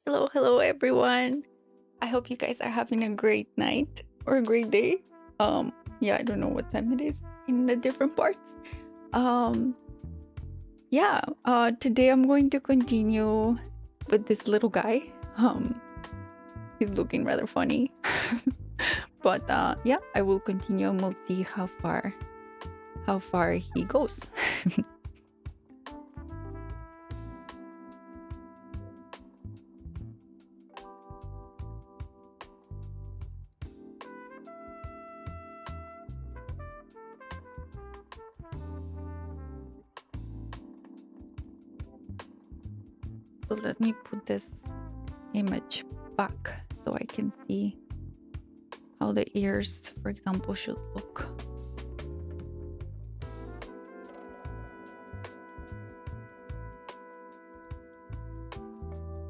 Hello everyone. I hope you guys are having a great night or a great day. Yeah, I don't know what time it is in the different parts. Um, Today I'm going to continue with this little guy. He's looking rather funny. But yeah, I will continue and we'll see how far he goes. So let me put this image back so I can see how the ears, for example, should look.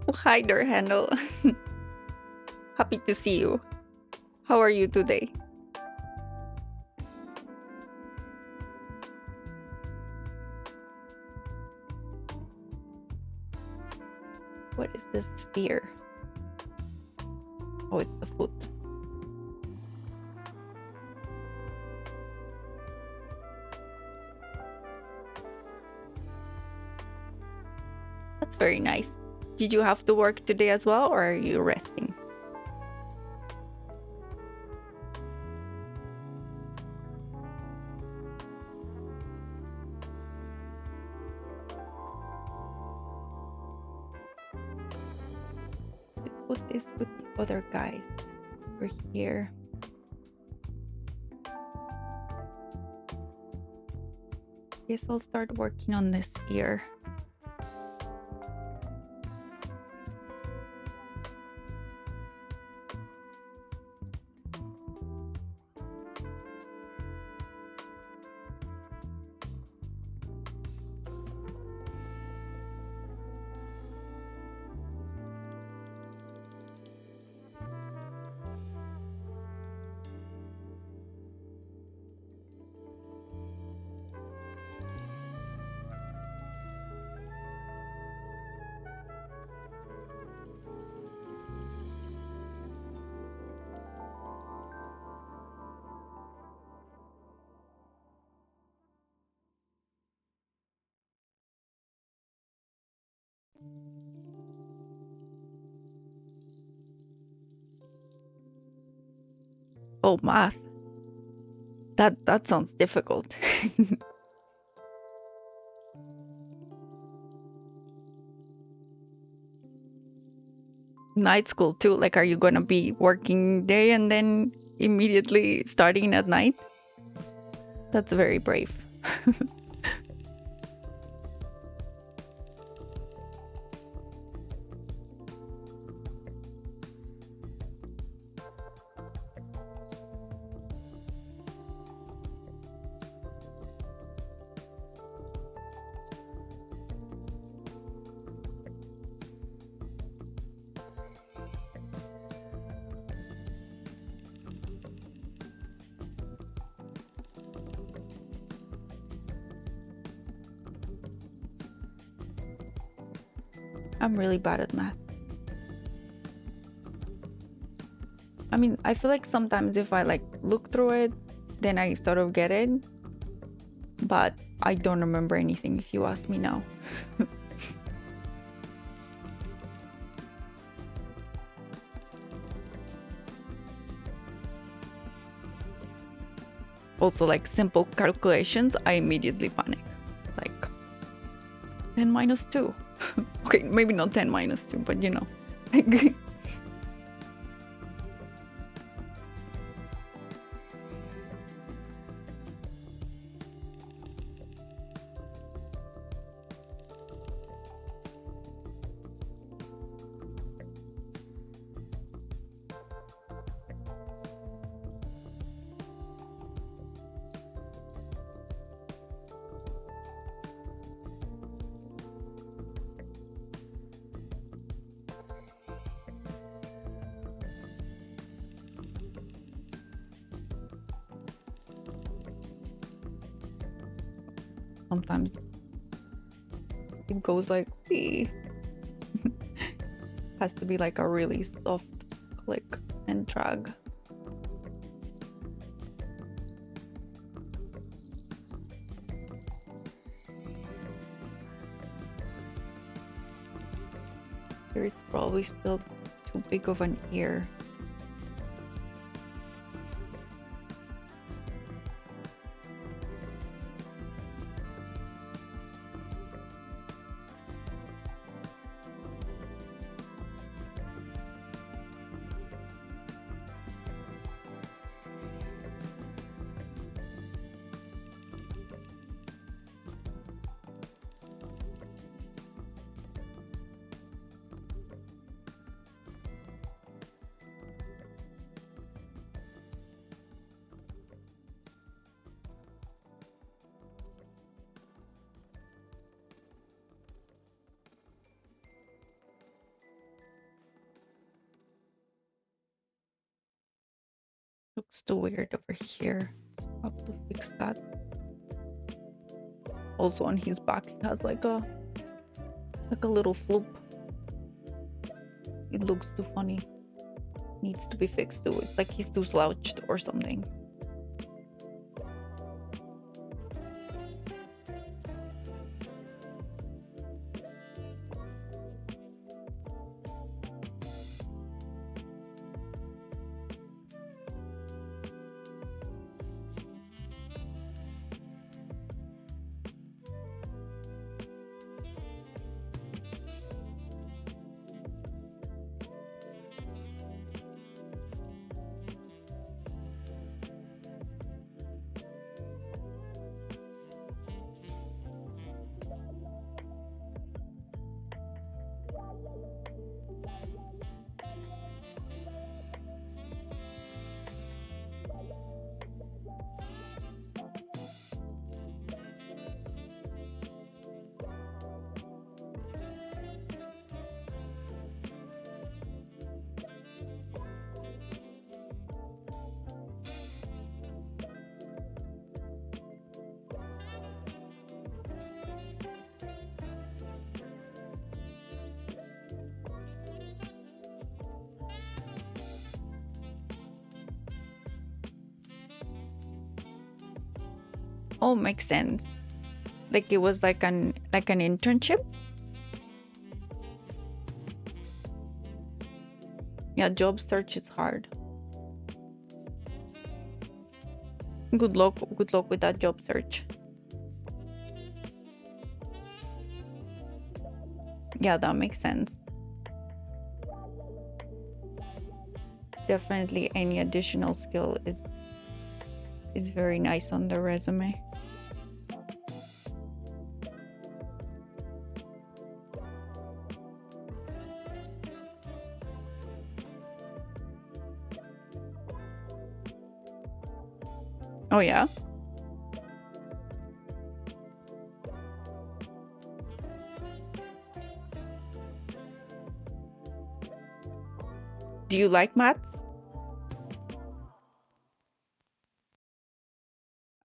Oh, hi there, Handle. Happy to see you. How are you today? What is this sphere? Oh, it's the foot. That's very nice. Did you have to work today as well, or are you resting? Put this with the other guys over here. Guess I'll start working on this ear. Oh, math. That sounds difficult. Night school too. Like, are you gonna be working day and then immediately starting at night? That's very brave. I'm really bad at math. I mean, I feel like sometimes if I like look through it, then I sort of get it. But I don't remember anything if you ask me now. Also, like simple calculations, I immediately panic. Like 10 minus 2. Okay, maybe not 10 minus 2, but you know. Sometimes it goes like, "Ee." Has to be like a really soft click and drag. Here it's probably still too big of an ear. Looks too weird over here. I'll have to fix that. Also on his back he has like a little floop. It looks too funny. Needs to be fixed too. It's like he's too slouched or something. Oh, makes sense. Like it was like an internship. Yeah, job search is hard. Good luck with that job search. Yeah, that makes sense. Definitely any additional skill is very nice on the resume. Oh yeah? Do you like maths?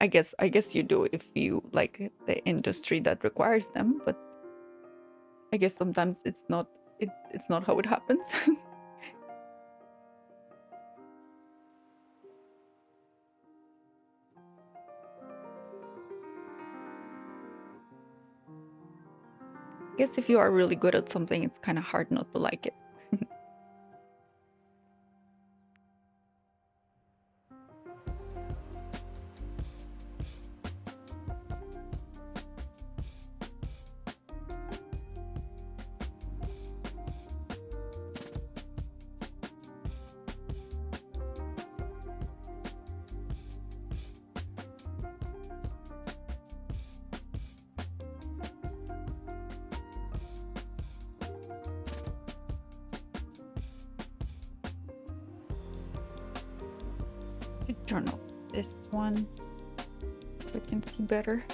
I guess you do if you like the industry that requires them, but I guess sometimes it's not how it happens. I guess if you are really good at something, it's kind of hard not to like it. Turn off this one so we can see better.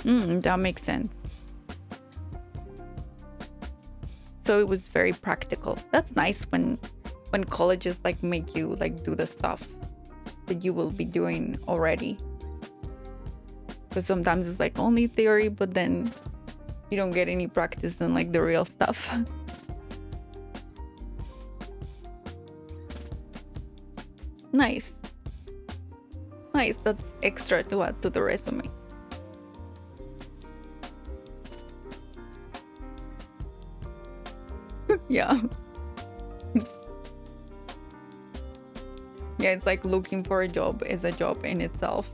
That makes sense. So it was very practical. That's nice when colleges like make you like do the stuff that you will be doing already. Because sometimes it's like only theory, but then you don't get any practice in like the real stuff. Nice. Nice. That's extra to add to the resume. Yeah. Yeah, it's like looking for a job is a job in itself.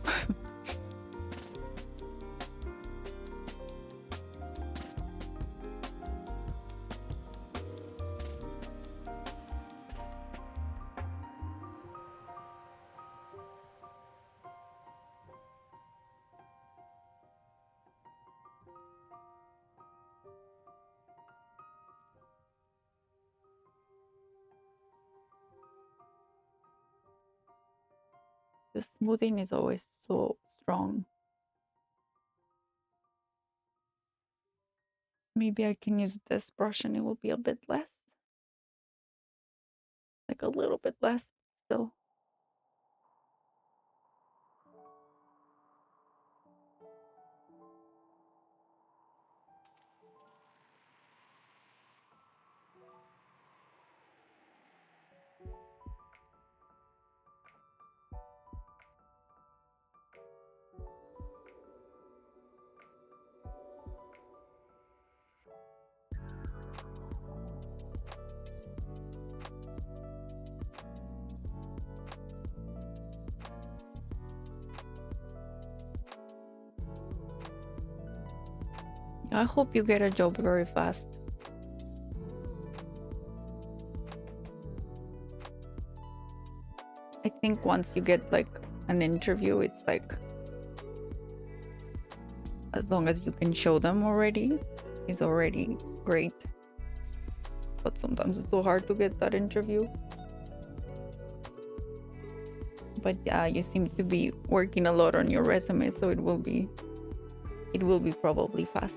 The smoothing is always so strong. Maybe I can use this brush and it will be a bit less. Like a little bit less still. I hope you get a job very fast. I think once you get like an interview, it's like as long as you can show them already, is already great. But sometimes it's so hard to get that interview. But yeah, you seem to be working a lot on your resume, so it will be probably fast.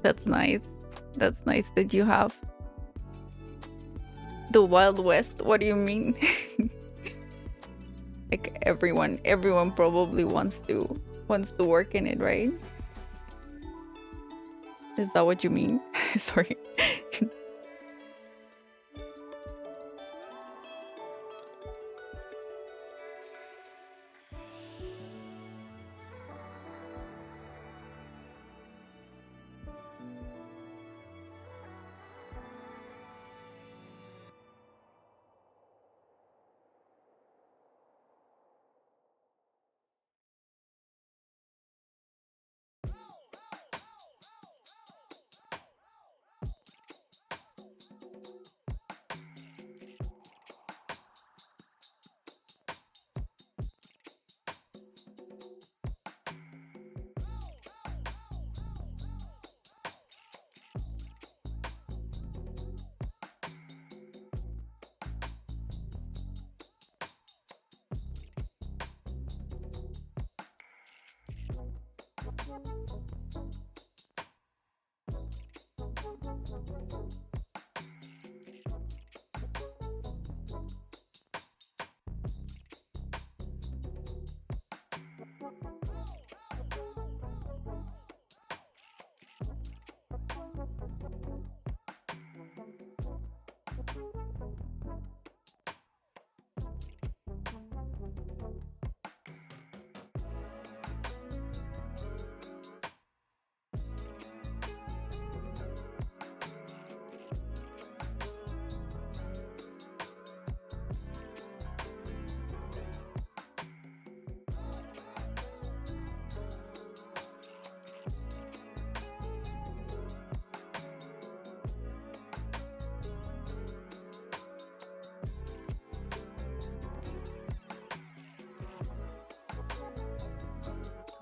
That's nice. That's nice that you have the Wild West. What do you mean? Like everyone probably wants to work in it, right? Is that what you mean? Sorry.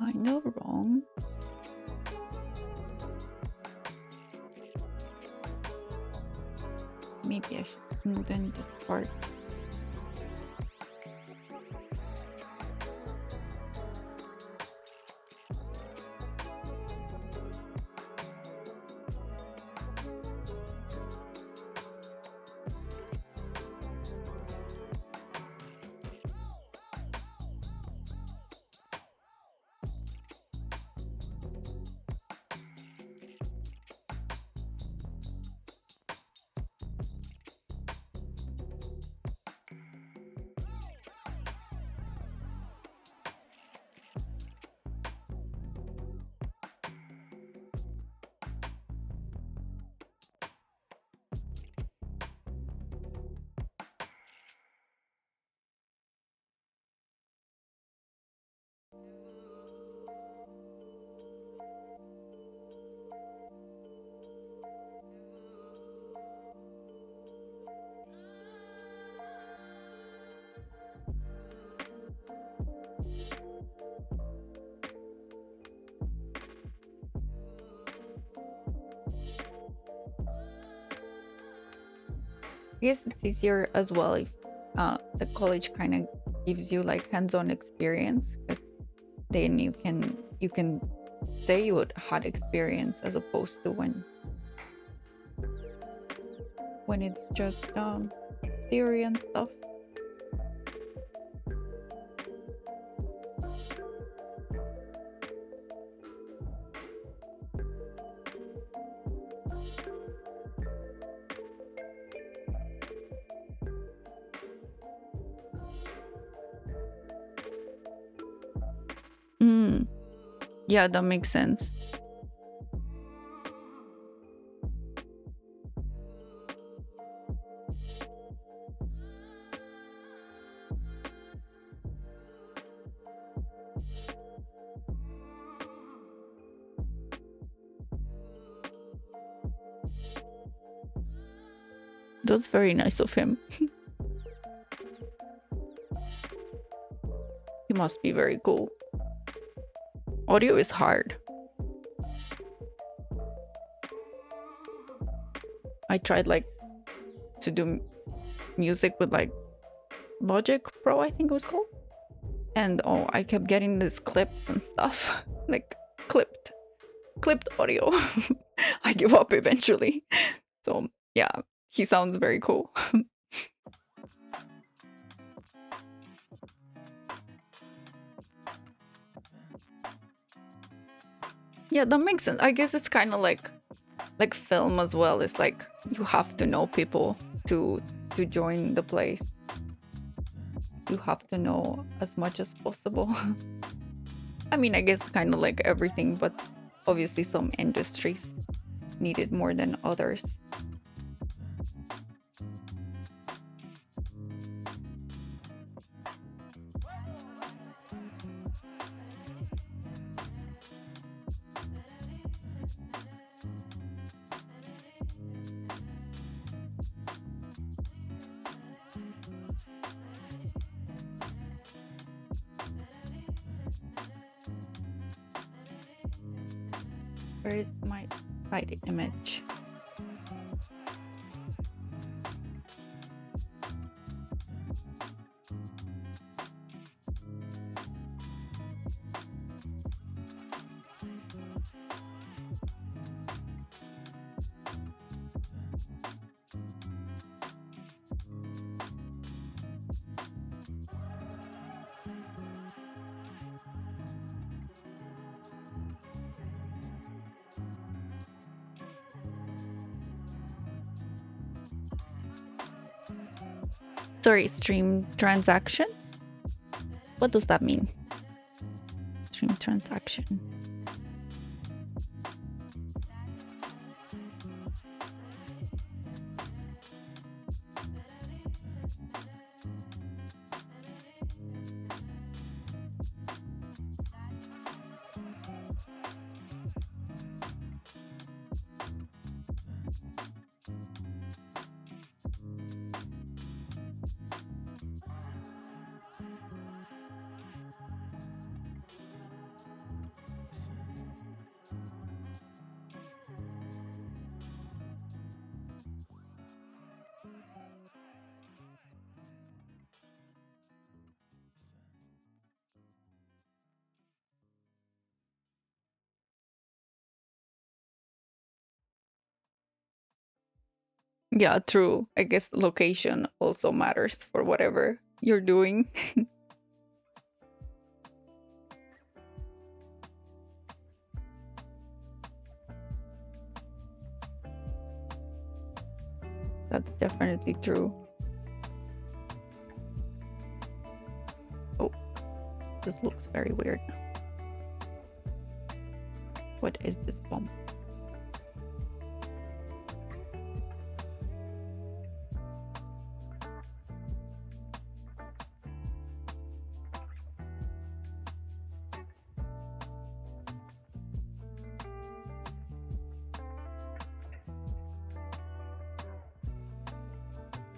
kind of wrong. Maybe I should smoothen this part. I guess it's easier as well if the college kind of gives you like hands-on experience, because then you can say you had experience, as opposed to when it's just theory and stuff. Yeah, that makes sense. That's very nice of him. He must be very cool. Audio is hard. I tried like to do music with like Logic Pro, I think it was called. And oh, I kept getting these clips and stuff. Like clipped audio. I give up eventually. So yeah, he sounds very cool. Yeah, that makes sense. I guess it's kind of like film as well. It's like you have to know people to join the place. You have to know as much as possible. I mean, I guess kind of like everything, but obviously some industries need it more than others. Where is my side image? Sorry, stream transaction? What does that mean? Stream transaction. Yeah, true. I guess location also matters for whatever you're doing. That's definitely true. Oh, this looks very weird. What is this bump?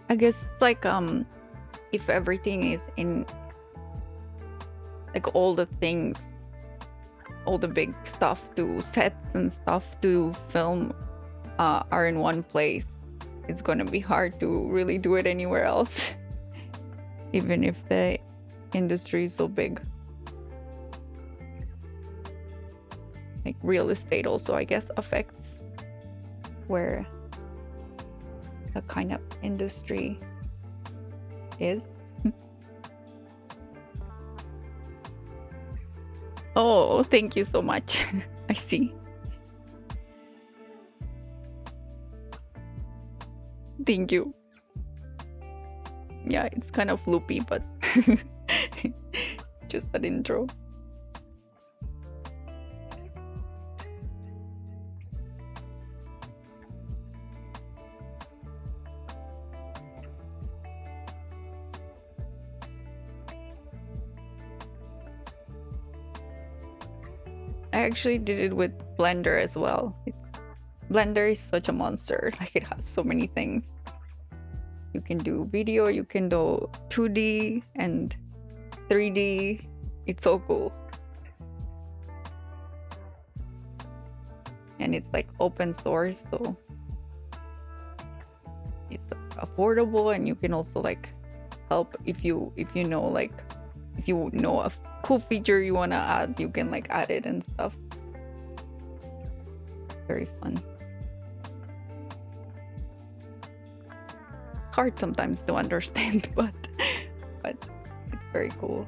I guess like if everything is in like all the things, all the big stuff to sets and stuff to film are in one place, it's gonna be hard to really do it anywhere else, even if the industry is so big. Like real estate also, I guess, affects where the kind of industry is. Oh, thank you so much. I see. Thank you. Yeah, it's kind of loopy, but just that intro. I actually did it with Blender as well. Blender is such a monster. Like it has so many things. You can do video, you can do 2D and 3D. It's so cool. And it's like open source, so it's affordable, and you can also like help if you know like if you know a cool feature you want to add, you can like add it and stuff. Very fun. Hard sometimes to understand, but it's very cool.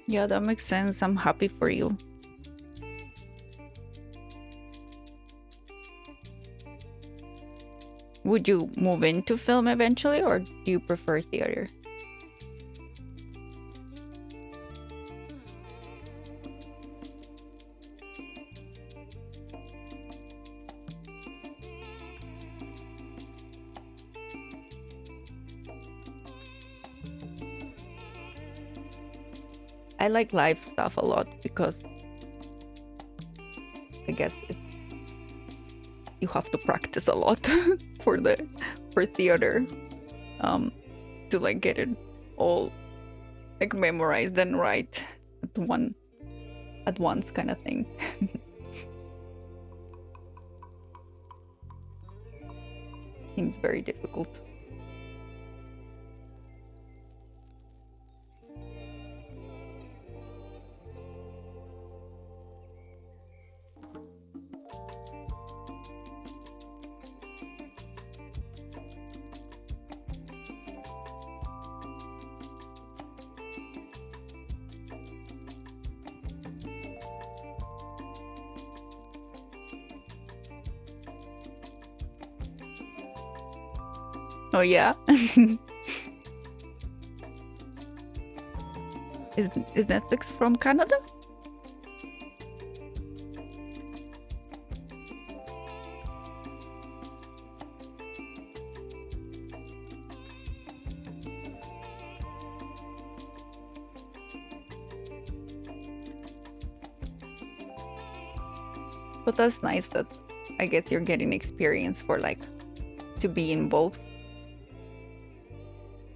Yeah, that makes sense. I'm happy for you. Would you move into film eventually, or do you prefer theater? I like live stuff a lot because I guess you have to practice a lot for theater to like get it all like memorized and right at once kind of thing. Seems very difficult. Oh yeah. Is Netflix from Canada? But that's nice that I guess you're getting experience for like to be in both.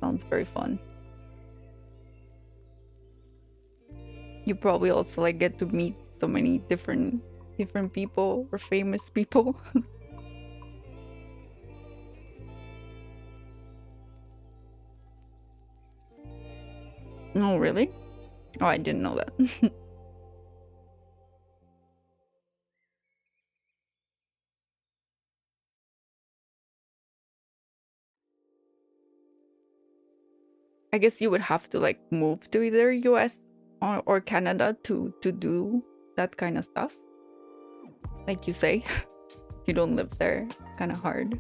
Sounds very fun. You probably also like get to meet so many different people or famous people. Oh, really? Oh, I didn't know that. I guess you would have to like move to either US or Canada to do that kind of stuff. Like you say, if you don't live there, it's kind of hard.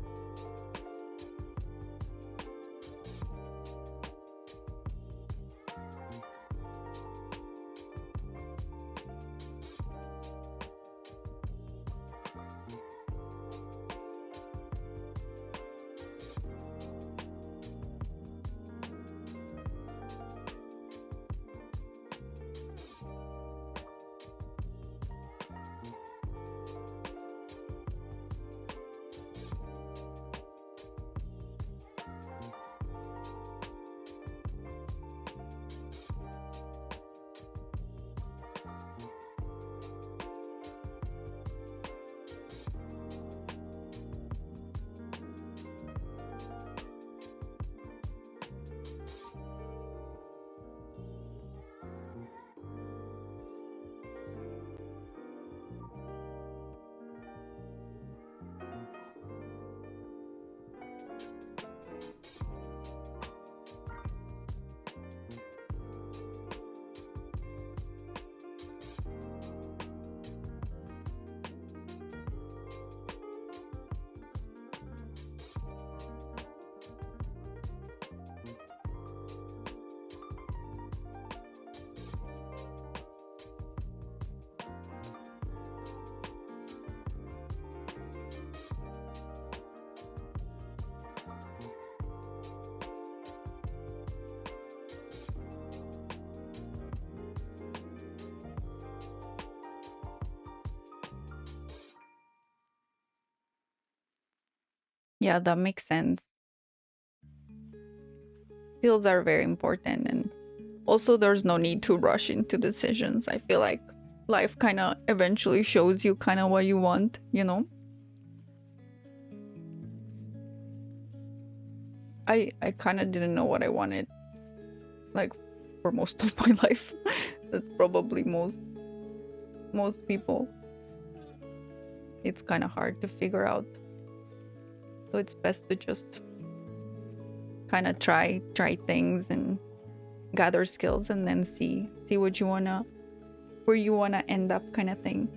Yeah, that makes sense. Skills are very important, and also there's no need to rush into decisions. I feel like life kind of eventually shows you kind of what you want, you know? I kind of didn't know what I wanted like for most of my life. That's probably most people. It's kind of hard to figure out. So it's best to just kind of try things and gather skills and then see what you wanna where you wanna end up kind of thing.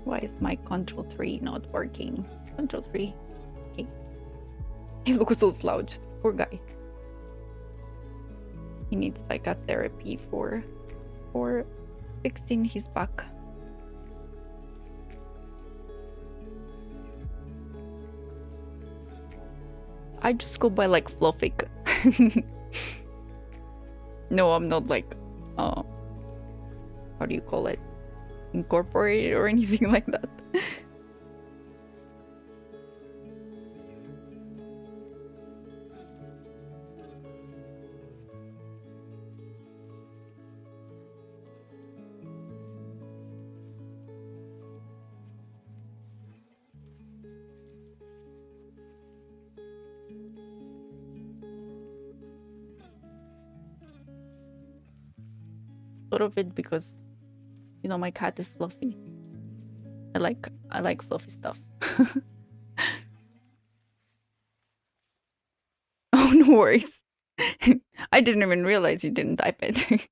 Why is my control 3 not working? Control 3. Okay. He looks so slouched. Poor guy. He needs like a therapy for fixing his back. I just go by like Fluffik. No, I'm not like how do you call it? Incorporated or anything like that. thought of it because, you know, my cat is fluffy. I like fluffy stuff. Oh, no worries. I didn't even realize you didn't type it.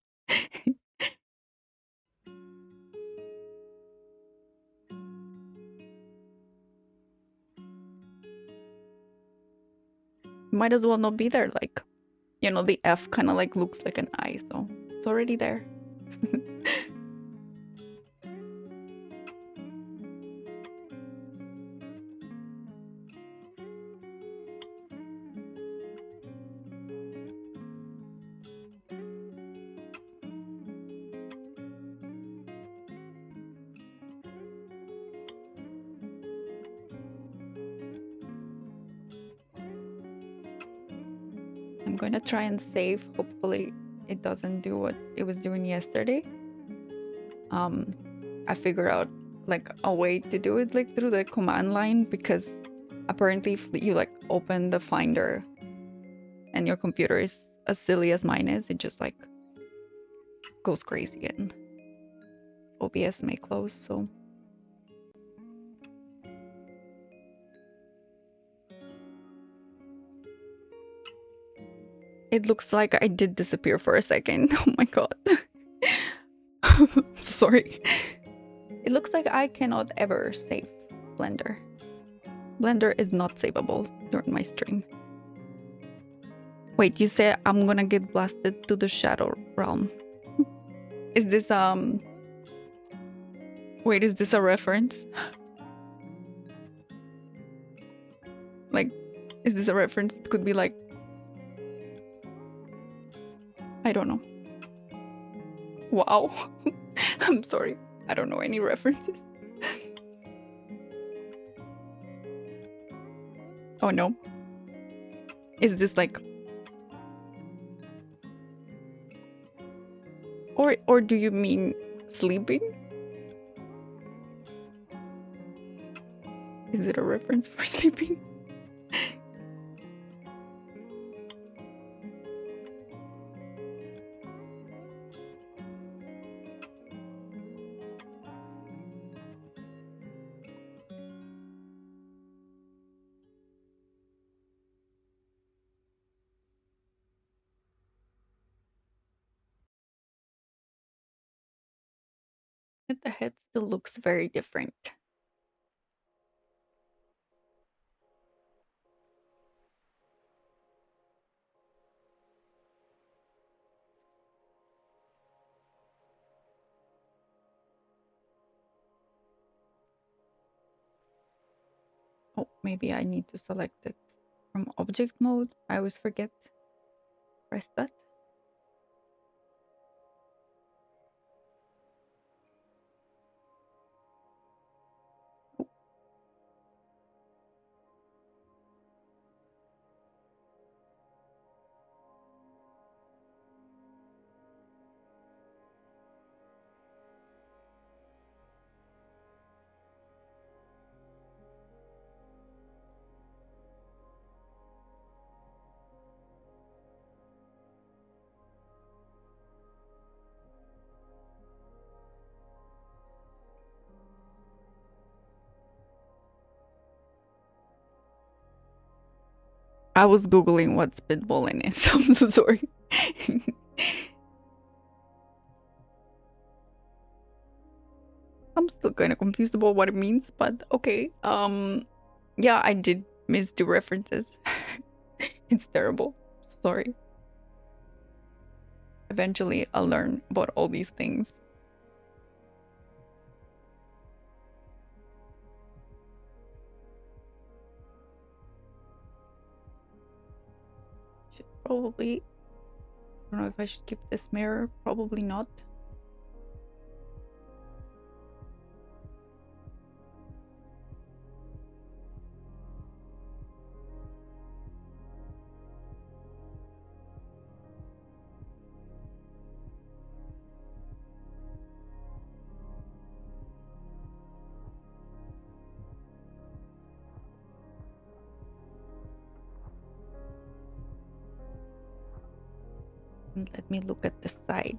Might as well not be there. Like, you know, the F kind of like looks like an I, so it's already there. I'm gonna try and save. Hopefully it doesn't do what it was doing yesterday. I figured out like a way to do it like through the command line, because apparently if you like open the Finder and your computer is as silly as mine is, it just like goes crazy and OBS may close. So it looks like I did disappear for a second. Oh my god. Sorry. It looks like I cannot ever save Blender. Blender is not savable during my stream. Wait, you say I'm gonna get blasted to the Shadow Realm. Is this wait, is this a reference? Like, is this a reference? It could be like, I don't know. Wow. I'm sorry. I don't know any references. Oh no. Is this like, or do you mean sleeping? Is it a reference for sleeping? The head still looks very different. Oh, maybe I need to select it from object mode. I always forget. Press that. Oh. I was googling what spitballing is. I'm so sorry. I'm still kind of confused about what it means, but okay. Yeah, I did miss two references. It's terrible. Sorry. Eventually, I'll learn about all these things. Should probably. I don't know if I should keep this mirror. Probably not. Let me look at the side.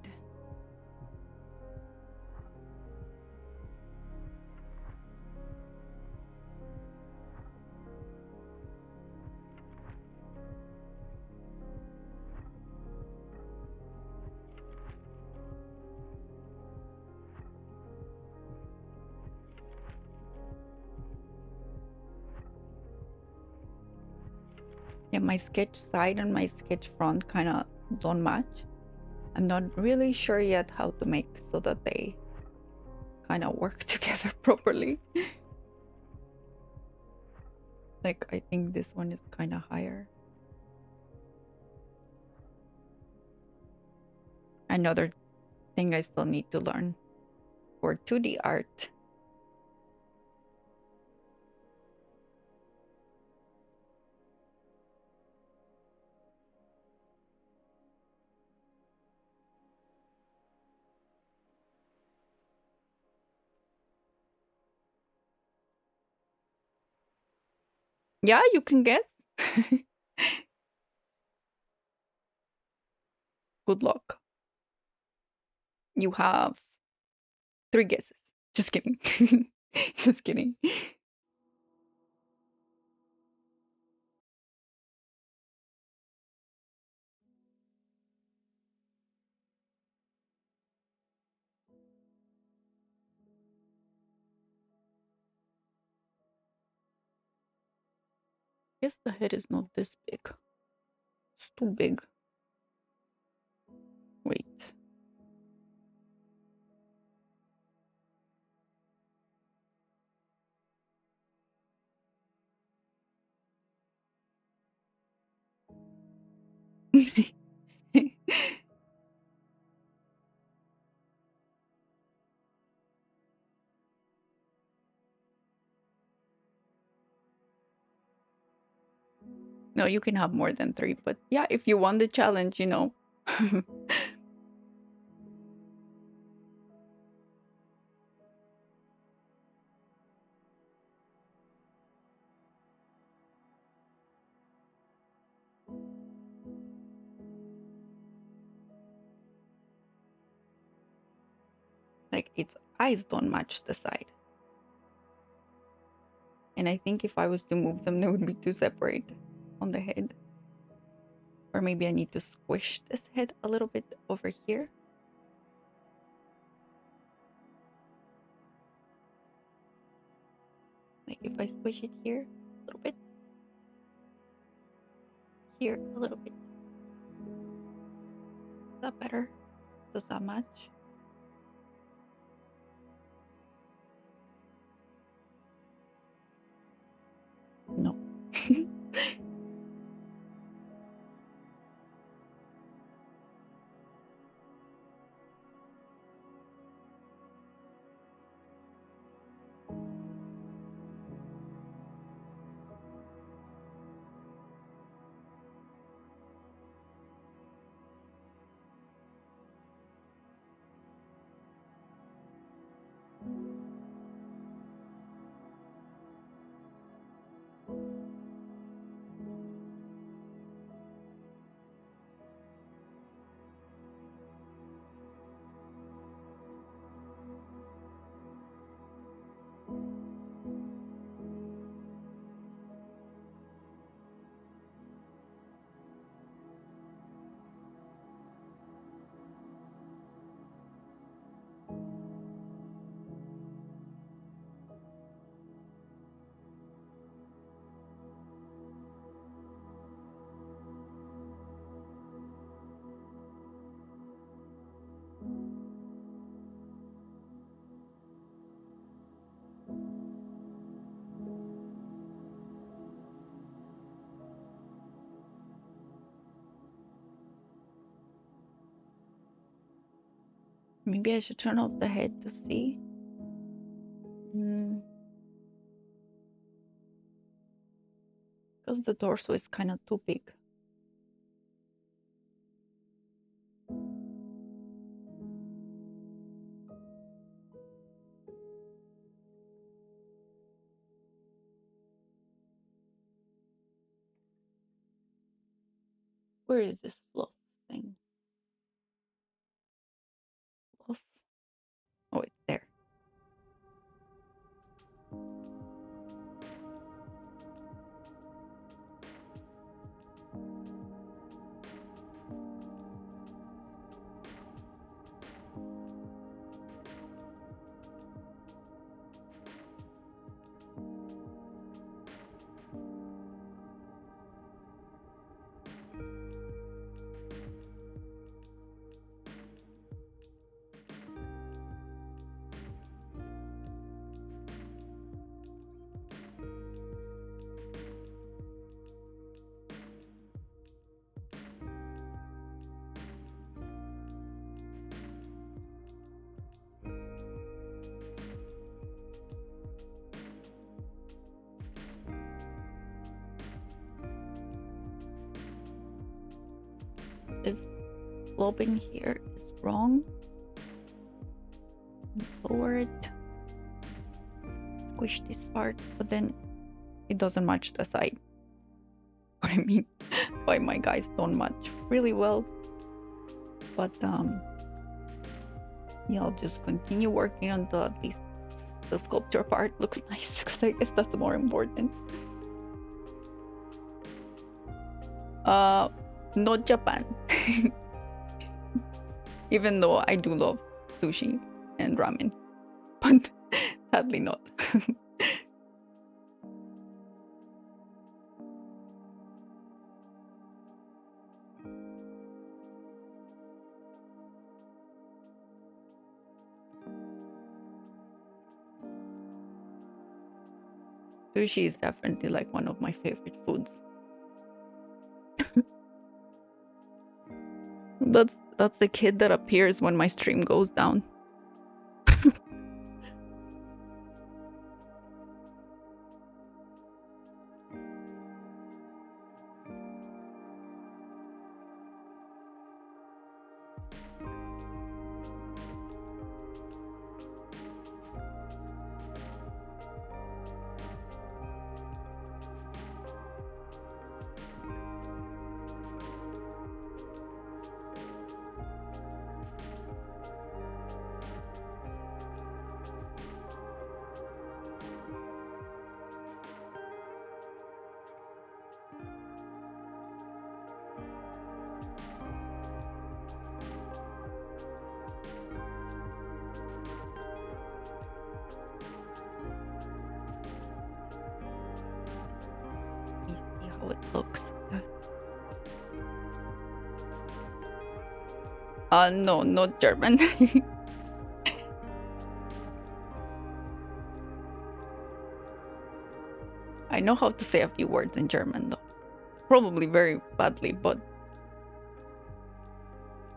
and my sketch side and my sketch front kind of don't match. I'm not really sure yet how to make so that they kind of work together properly. Like, I think this one is kind of higher. Another thing I still need to learn for 2D art. Yeah, you can guess. Good luck. You have 3 guesses. Just kidding. Just kidding. Guess the head is not this big. It's too big. Wait. No, you can have more than 3, but yeah, if you won the challenge, you know. Like, its eyes don't match the side. And I think if I was to move them, they would be too separate on the head. Or maybe I need to squish this head a little bit over here. Like, if I squish it here a little bit, here a little bit. Is that better? Does that match? No. Maybe I should turn off the head to see. Because the torso is kind of too big. Where is this fluff thing? Fluff. Oh, it's there. is sloping here is wrong. Lower it. Squish this part, but then it doesn't match the side. What I mean by my guys don't match really well. But yeah, I'll just continue working until at least the sculpture part looks nice, because I guess that's more important. Not Japan. Even though I do love sushi and ramen, but sadly not. Sushi is definitely like one of my favorite foods. That's the kid that appears when my stream goes down. Let me see how it looks. No, not German. I know how to say a few words in German though. Probably very badly, but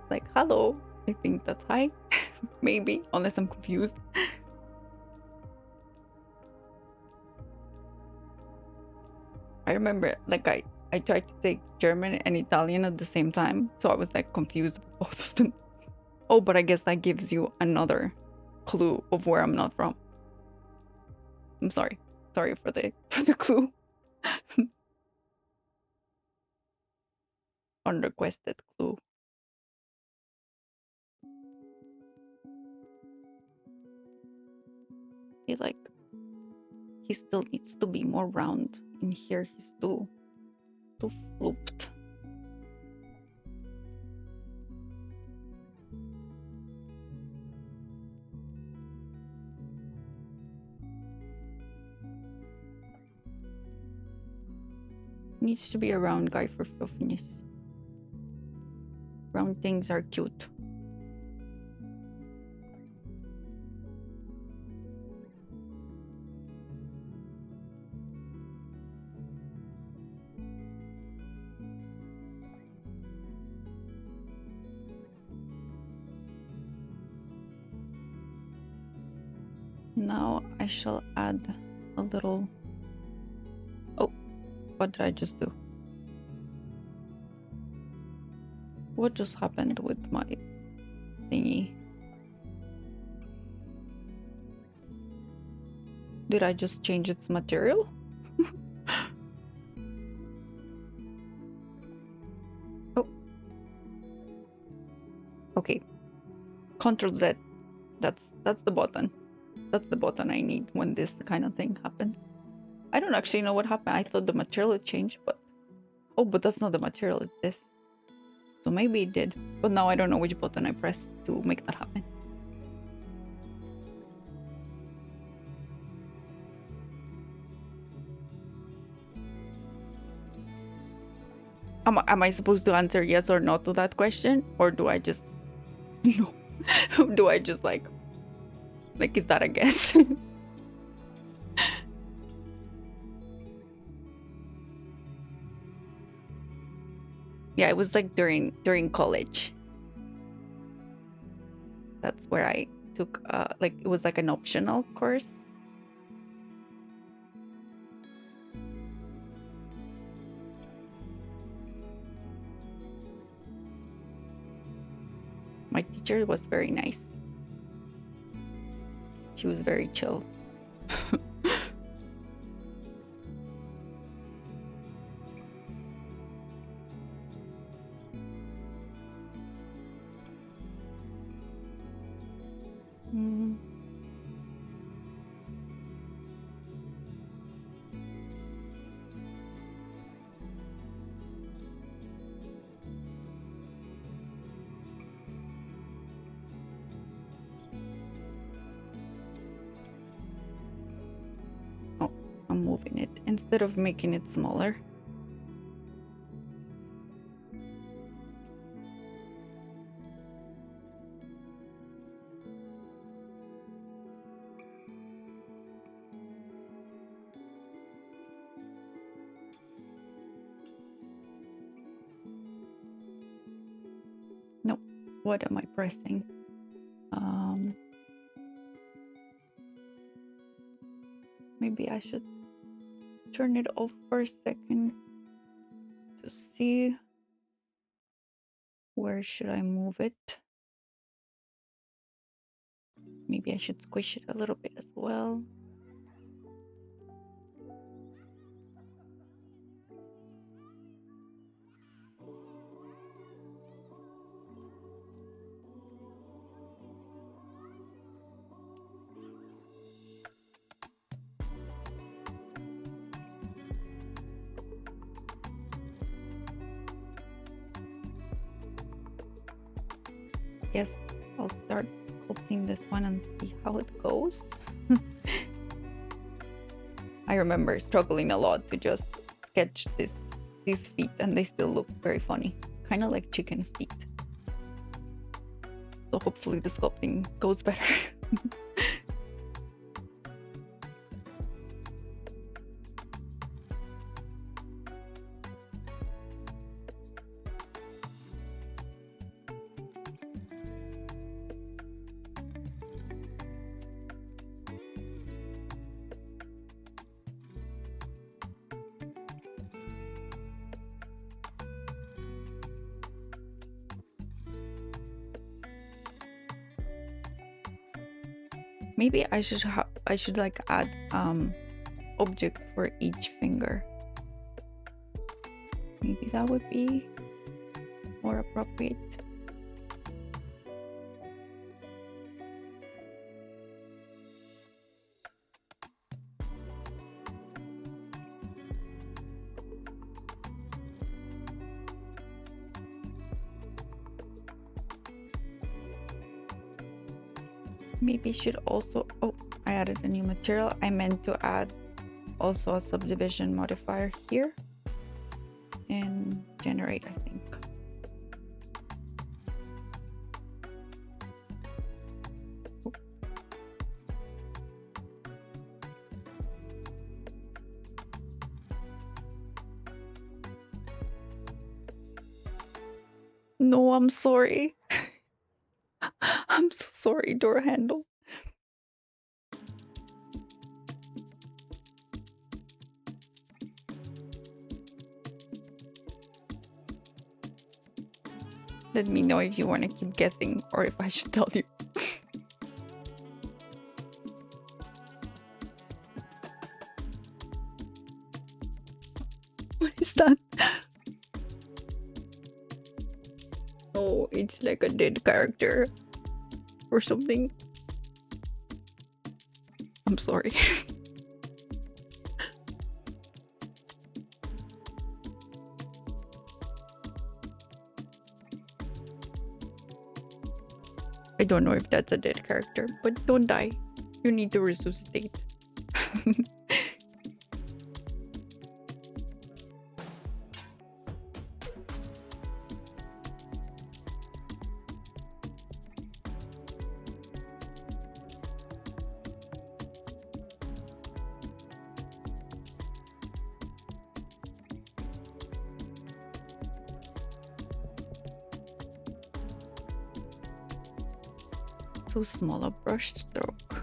like hello. I think that's hi. Maybe, unless I'm confused. I remember like I tried to take German and Italian at the same time, so I was like confused with both of them. Oh, but I guess that gives you another clue of where I'm not from. I'm sorry. Sorry for the clue. Unrequested clue. He like he still needs to be more round. In here he's too flooped. Needs to be a round guy for fluffiness. Round things are cute. Now I shall add a little. Oh, what did I just do? What just happened with my thingy? Did I just change its material? Oh. Okay. Control Z. That's the button. That's the button I need when this kind of thing happens. I don't actually know what happened. I thought the material had changed, but oh, but that's not the material, it's this. So maybe it did, but now I don't know which button I pressed to make that happen. Am I supposed to answer yes or no to that question, or do I just no? Do I just like is that a guess? Yeah, it was like during college. That's where I took like it was like an optional course. teacher was very nice. She was very chill. Mm. Oh, I'm moving it instead of making it smaller. No, what am I pressing? Maybe I should turn it off for a second to see where should I move it. Maybe I should squish it a little bit as well. Yes, I'll start sculpting this one and see how it goes. I remember struggling a lot to just sketch these feet, and they still look very funny, kind of like chicken feet. So hopefully the sculpting goes better. Maybe I should like add object for each finger. Maybe that would be more appropriate. Maybe should also, oh, I added a new material. I meant to add also a subdivision modifier here and generate, I think. Oh. No, I'm sorry. I'm so sorry, door handle. Let me know if you want to keep guessing or if I should tell you. What is that? Oh, it's like a dead character or something. I'm sorry. I don't know if that's a dead character, but don't die. You need to resuscitate. Too small a brush stroke.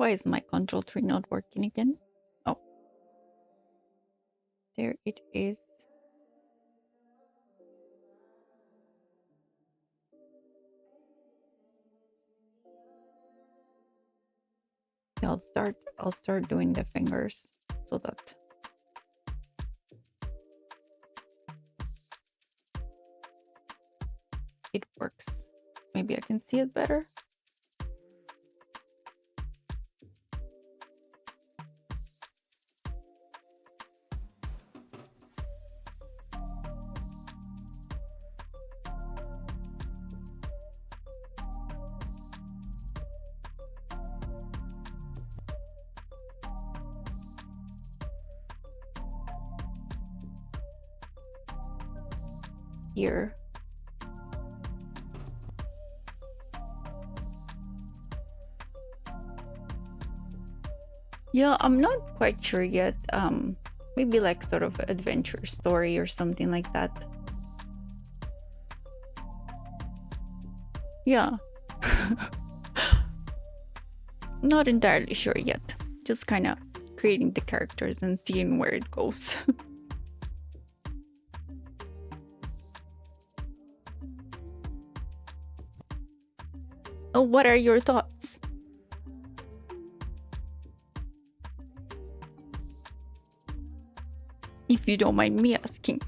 Why is my control tree not working again? Oh, there it is. Yeah, I'll start doing the fingers so that it works. Maybe I can see it better. Here. Yeah, I'm not quite sure yet. Maybe like sort of adventure story or something like that. Yeah. Not entirely sure yet. Just kind of creating the characters and seeing where it goes. Oh, what are your thoughts? If you don't mind me asking.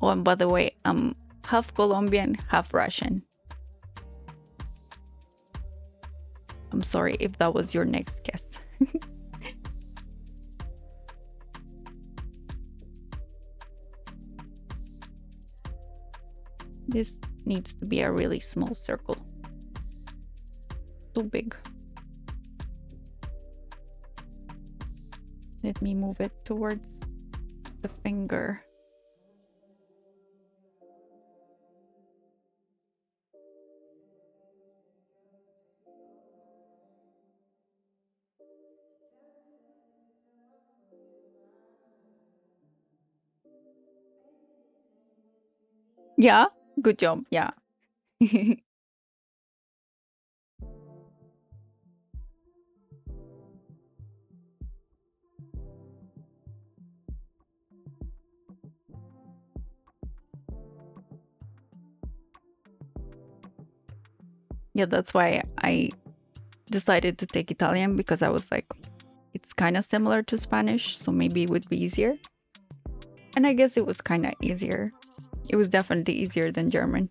Oh, and by the way, I'm half Colombian, half Russian. I'm sorry if that was your next guess. This needs to be a really small circle. Too big. Let me move it towards the finger. Yeah, good job. Yeah. Yeah, that's why I decided to take Italian, because I was like, it's kind of similar to Spanish, so maybe it would be easier. And I guess it was kind of easier. It was definitely easier than German.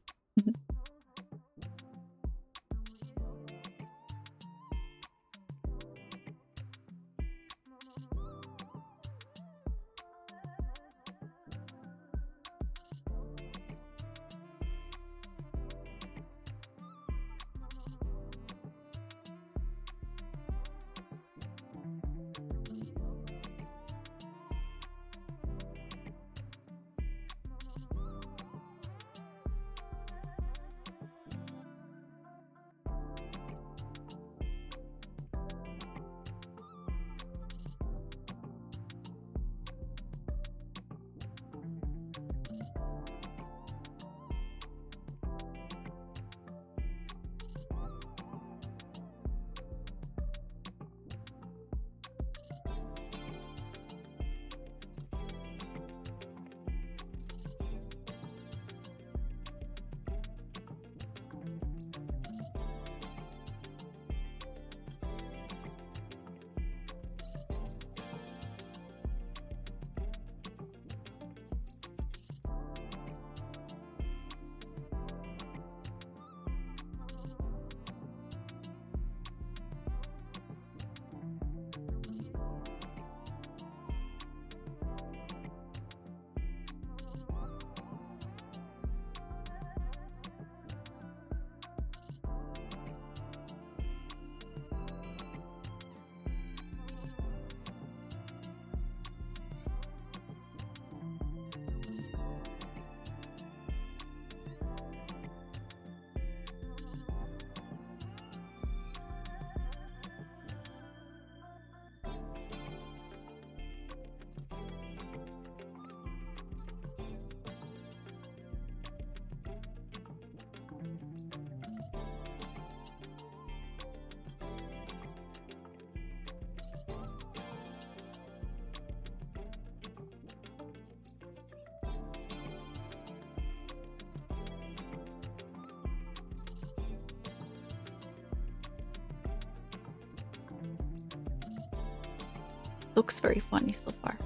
looks very funny so far.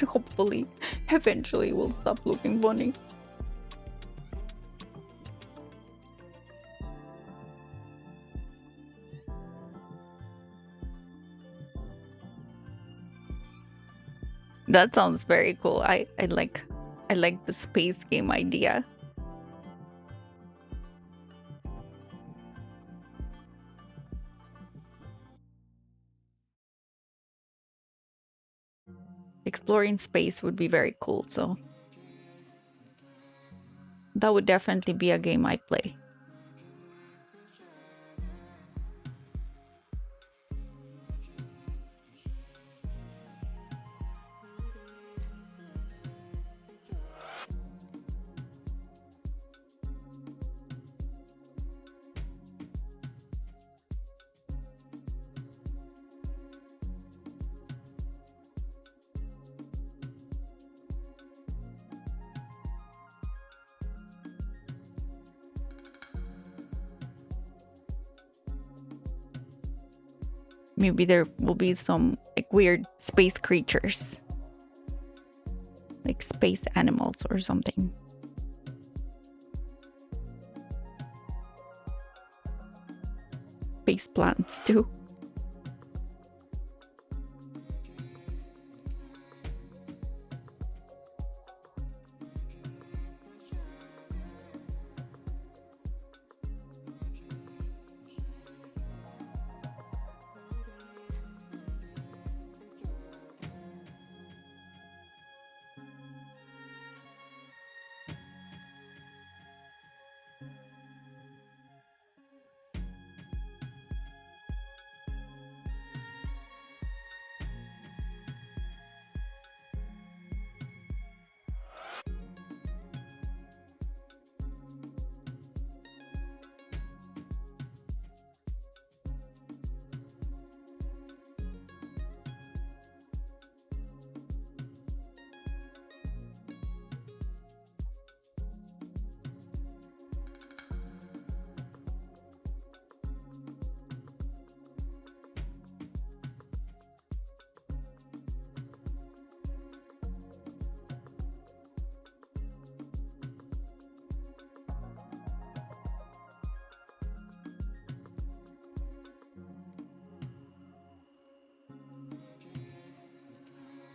Hopefully, eventually it will stop looking funny. That sounds very cool. I like the space game idea. Exploring space would be very cool, so that would definitely be a game I play. Maybe there will be some like weird space creatures, like space animals or something. Space plants too.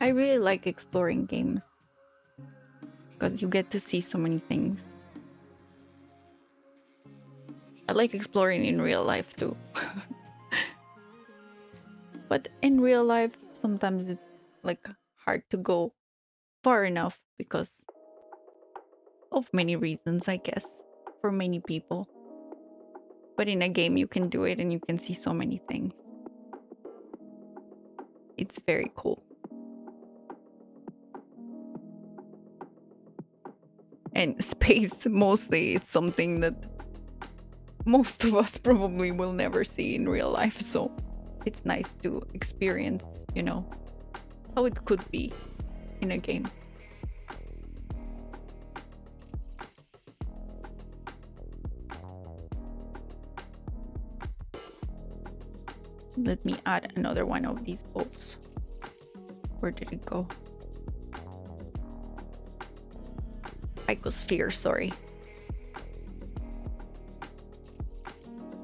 I really like exploring games because you get to see so many things. I like exploring in real life too. But in real life, sometimes it's like hard to go far enough because of many reasons, I guess, for many people. But in a game, you can do it and you can see so many things. It's very cool. And space mostly is something that most of us probably will never see in real life, so it's nice to experience, how it could be in a game. Let me add another one of these bolts. Where did it go? Icosphere, sorry.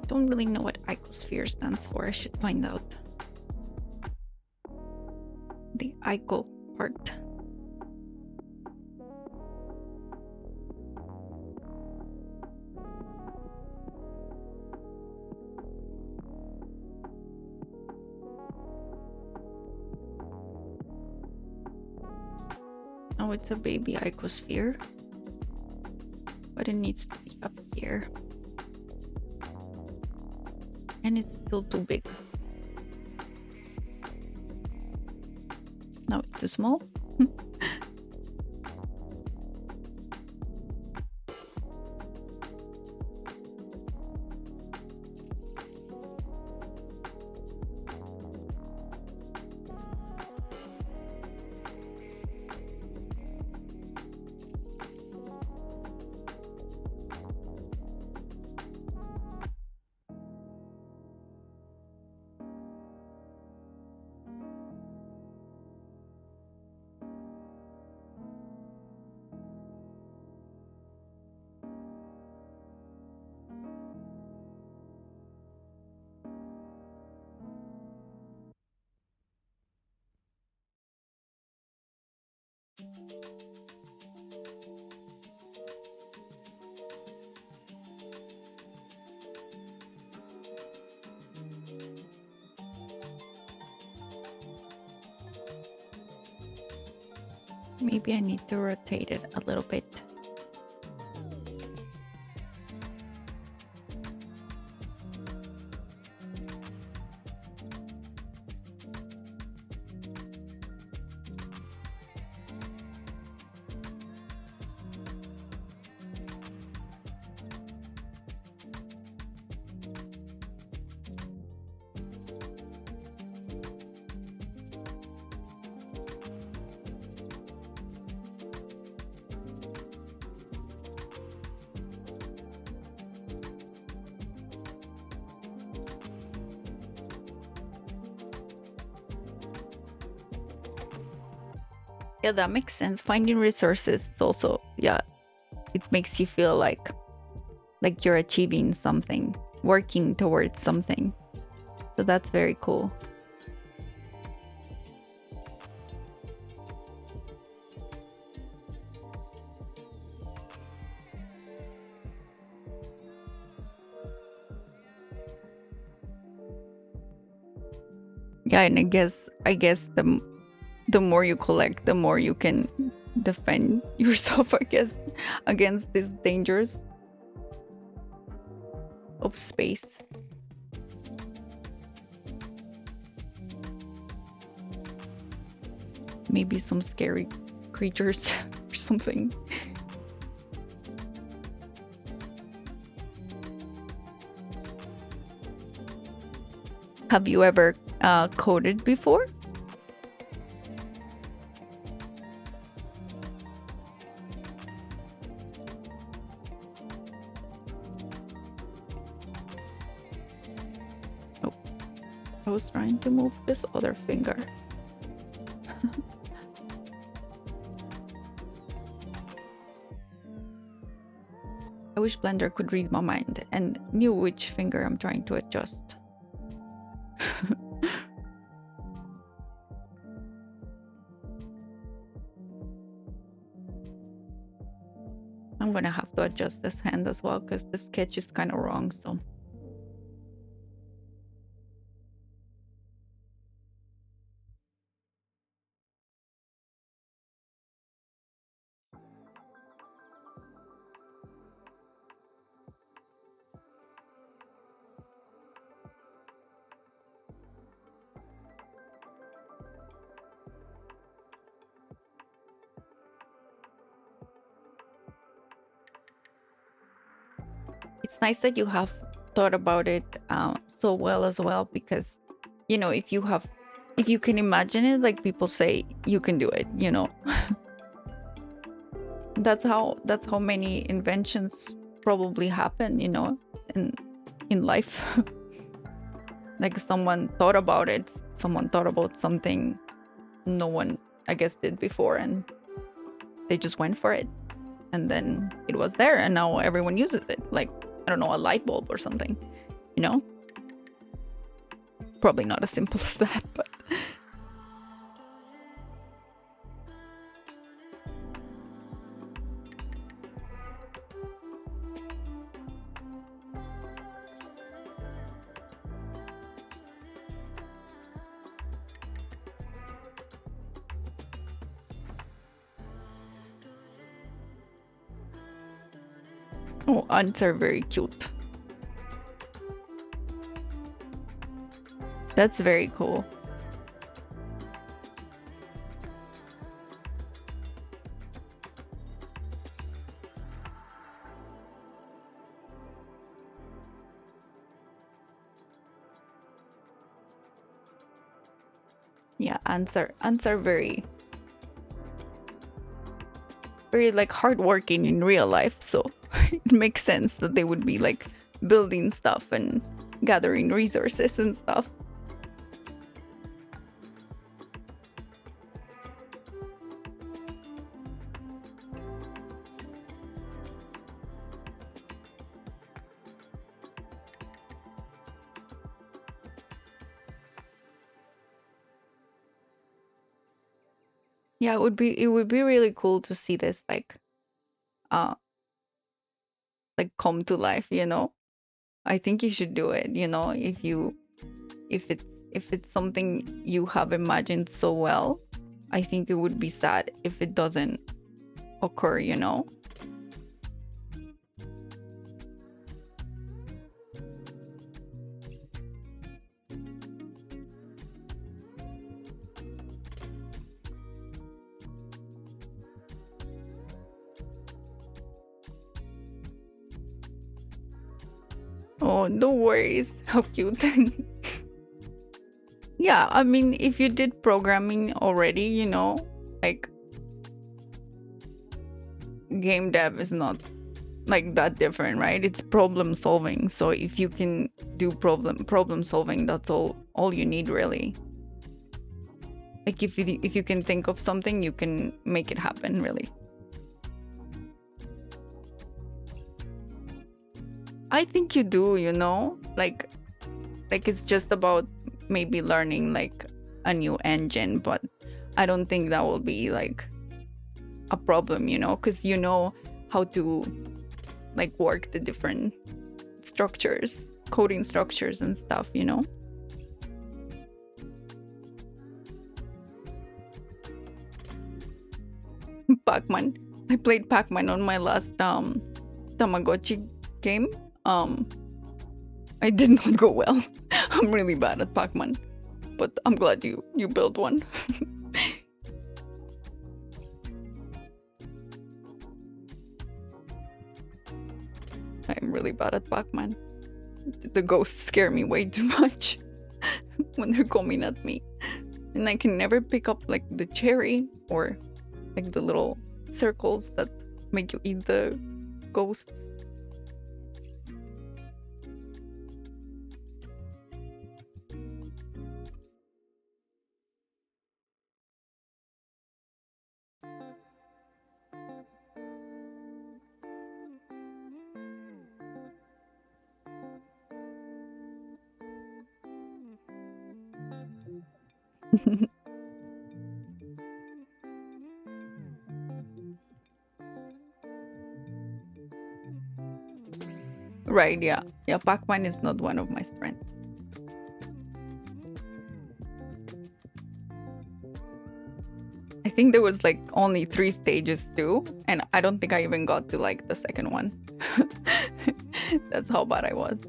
Don't really know what icosphere stands for. I should find out. The ico part. Oh, it's a baby icosphere, but it needs to be up here. And it's still too big. No, it's too small. Maybe I need to rotate it a little bit. Yeah, that makes sense. Finding resources is also, yeah, it makes you feel like you're achieving something, working towards something. So that's very cool. Yeah, and I guess the more you collect, the more you can defend yourself, I guess, against these dangers of space. Maybe some scary creatures or something. Have you ever coded before? Oh, I was trying to move this other finger. I wish Blender could read my mind and knew which finger I'm trying to adjust. I'm gonna have to adjust this hand as well because the sketch is kind of wrong, so. It's nice that you have thought about it so well as well, because you know, if you can imagine it, like people say, you can do it, you know. That's how many inventions probably happen, you know, in life. Like someone thought about it, someone thought about something no one, I guess, did before, and they just went for it, and then it was there, and now everyone uses it. Like, I don't know, a light bulb or something, you know. Probably not as simple as that, but oh, ants are very cute. That's very cool. Yeah, ants are very like hardworking in real life, so it makes sense that they would be like building stuff and gathering resources and stuff. Yeah, it would be really cool to see this uh like come to life, you know. I think you should do it, you know, if it's if it's something you have imagined so well. I think it would be sad if it doesn't occur, you know. Oh, no worries. How cute. Yeah, I mean, if you did programming already, you know, like game dev is not like that different, right? It's problem solving. So if you can do problem solving, that's all you need really. Like if you can think of something, you can make it happen really. I think you do, you know? Like it's just about maybe learning like a new engine, but I don't think that will be like a problem, you know, because you know how to like work the different structures, coding structures and stuff, you know. Pac-Man. I played Pac-Man on my last Tamagotchi game. Um I did not go well. I'm really bad at Pac-Man, but I'm glad you built one. I'm really bad at Pac-Man. The ghosts scare me way too much when they're coming at me. And I can never pick up like the cherry or like the little circles that make you eat the ghosts. Right, yeah. Yeah, Pac-Man is not one of my strengths. I think there was like only 3 stages too, and I don't think I even got to like the second one. That's how bad I was.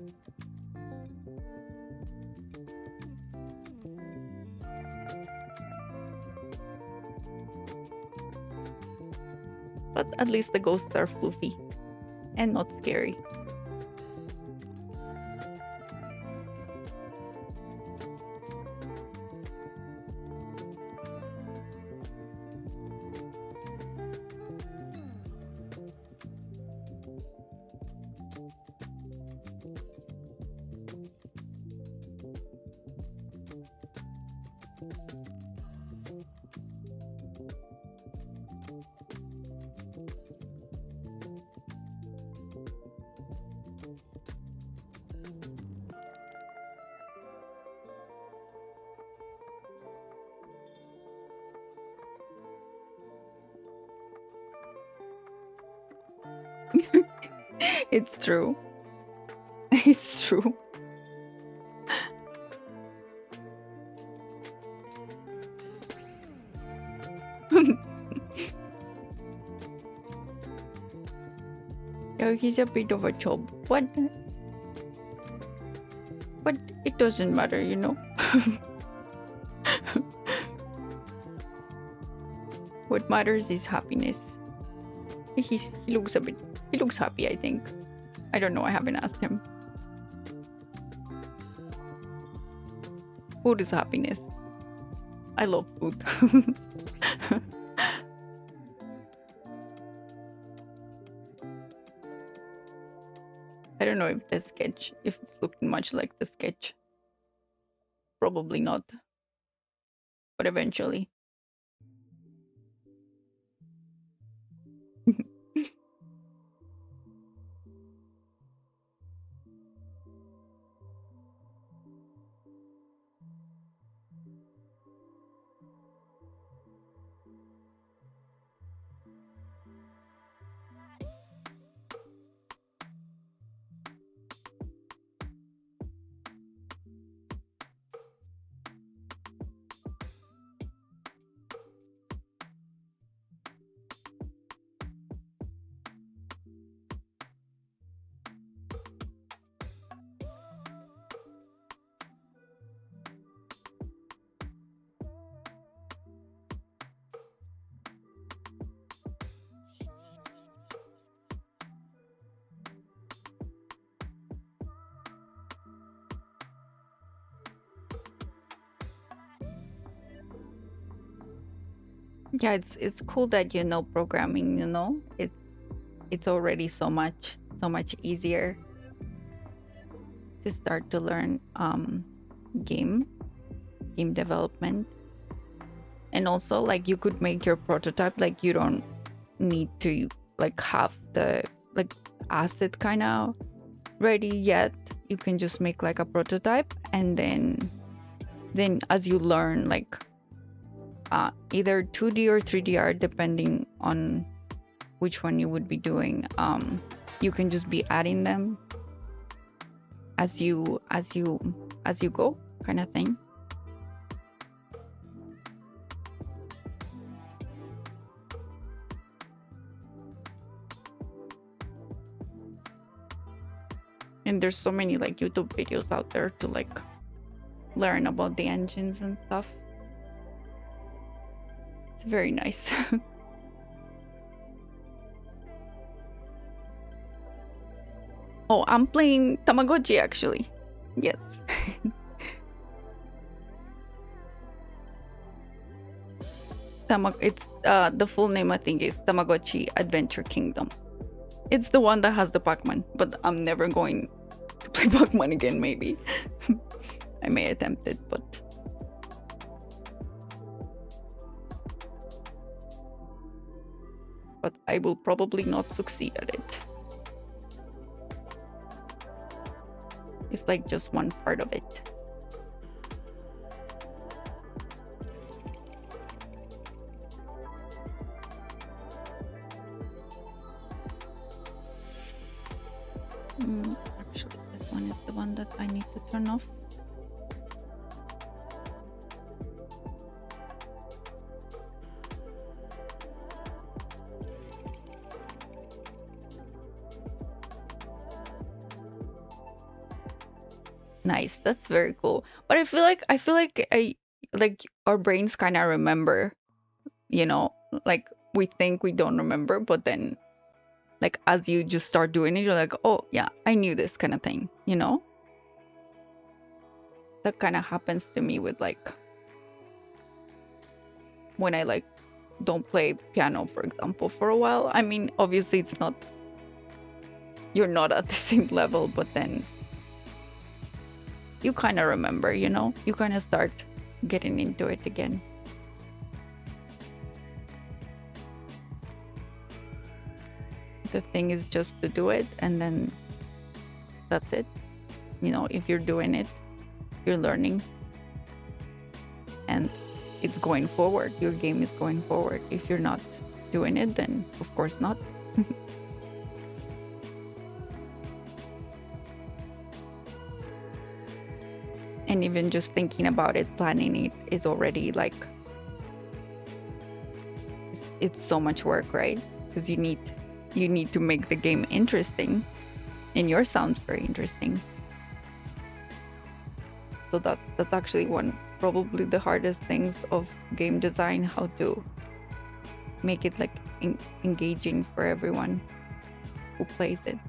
But at least the ghosts are floofy and not scary. It's true. It's true. Yeah, he's a bit of a chub. But it doesn't matter, you know. What matters is happiness. He looks happy, I think. I don't know, I haven't asked him. Food is happiness. I love food. I don't know if the sketch, if it's looking much like the sketch. Probably not, but eventually. Yeah, it's cool that you know programming, you know? It's already so much easier to start to learn game game development. And also like you could make your prototype, like you don't need to like have the like asset kind of ready yet. You can just make like a prototype, and then as you learn like either 2D or 3D art depending on which one you would be doing, you can just be adding them as you go, kind of thing. And there's so many like YouTube videos out there to like learn about the engines and stuff. It's very nice. Oh, I'm playing Tamagotchi actually. Yes. It's the full name I think is Tamagotchi Adventure Kingdom. It's the one that has the Pac-Man, but I'm never going to play Pac-Man again maybe. I may attempt it, but I will probably not succeed at it. It's like just one part of it. Actually, this one is the one that I need to turn off. Nice, that's very cool. But I feel like our brains kind of remember, you know, like we think we don't remember, but then like as you just start doing it, you're like, oh yeah, I knew this kind of thing, you know? That kind of happens to me with like when I like don't play piano, for example, for a while. I mean, obviously it's not, you're not at the same level, but then you kind of remember, you know? You kind of start getting into it again. The thing is just to do it, and then that's it. You know, if you're doing it, you're learning, and it's going forward. Your game is going forward. If you're not doing it, then of course not. And even just thinking about it, planning it is already like it's so much work, right? Because you need to make the game interesting, and yours sounds very interesting. So that's actually one probably the hardest things of game design, how to make it like engaging for everyone who plays it.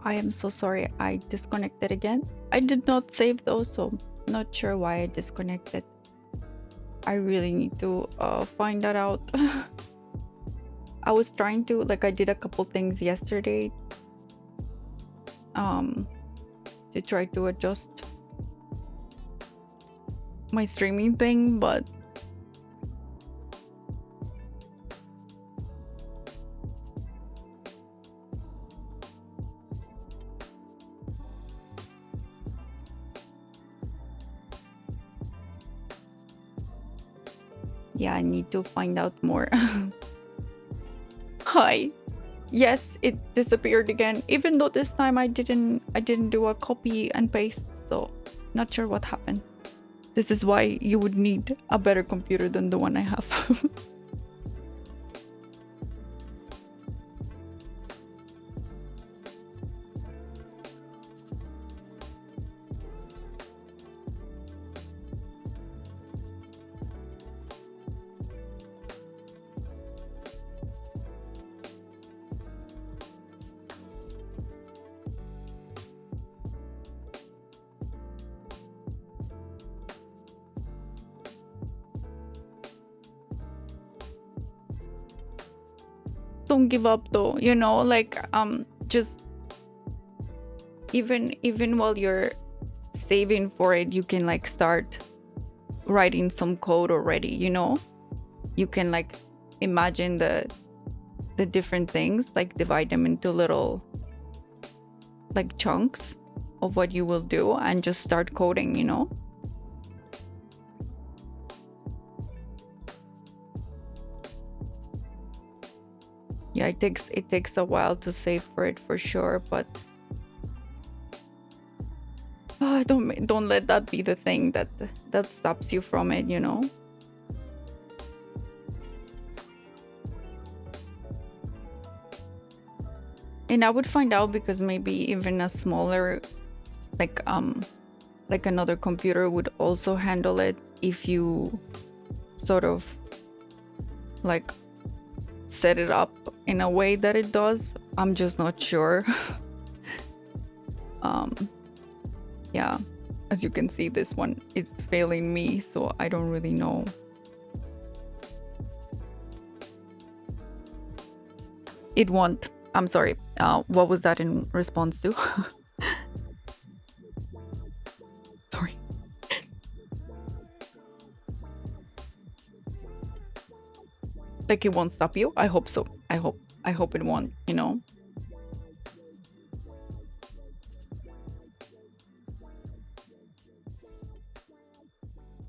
I am so sorry. I disconnected again. I did not save those, so not sure why I disconnected. I really need to find that out. I was trying to, like, I did a couple things yesterday to try to adjust my streaming thing, but yeah, I need to find out more. Hi. Yes, it disappeared again, even though this time I didn't do a copy and paste, so not sure what happened. This is why you would need a better computer than the one I have. Don't give up though, you know, like just even while you're saving for it, you can like start writing some code already, you know? You can like imagine the different things, like divide them into little like chunks of what you will do and just start coding, you know? Yeah, it takes a while to save for it for sure, but don't let that be the thing that stops you from it, you know? And I would find out because maybe even a smaller like another computer would also handle it if you sort of like set it up in a way that it does. I'm just not sure. Yeah, as you can see, this one is failing me, so I don't really know. It won't. I'm sorry. What was that in response to? Sorry. Like it won't stop you? I hope so. I hope it won't, you know?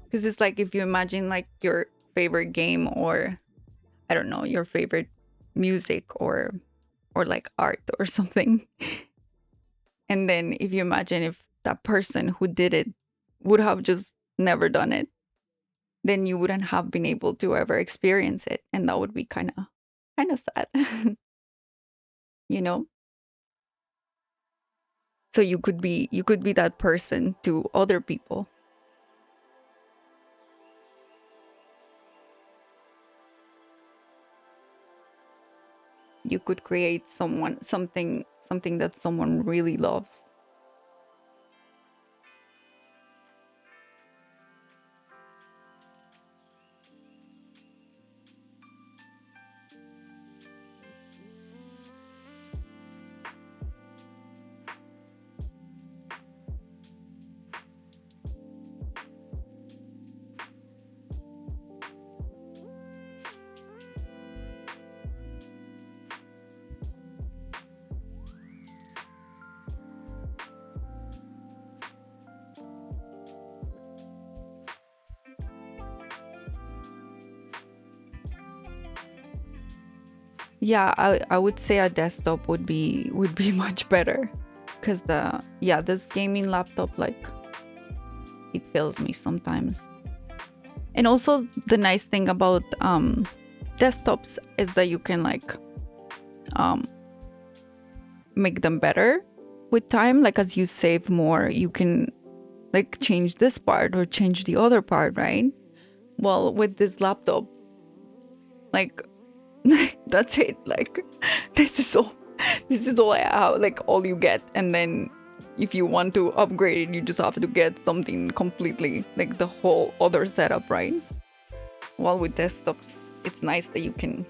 Because it's like if you imagine like your favorite game or I don't know, your favorite music or like art or something. And then if you imagine if that person who did it would have just never done it, then you wouldn't have been able to ever experience it. And that would be kind of sad. You know? So you could be that person to other people. You could create something that someone really loves. Yeah, I would say a desktop would be much better because this gaming laptop like it fails me sometimes. And also the nice thing about desktops is that you can like um make them better with time. Like as you save more, you can like change this part or change the other part, right? Well, with this laptop, like that's it. Like this is all this is all I have, like all you get, and then if you want to upgrade it, you just have to get something completely like the whole other setup, right? While with desktops, it's nice that you can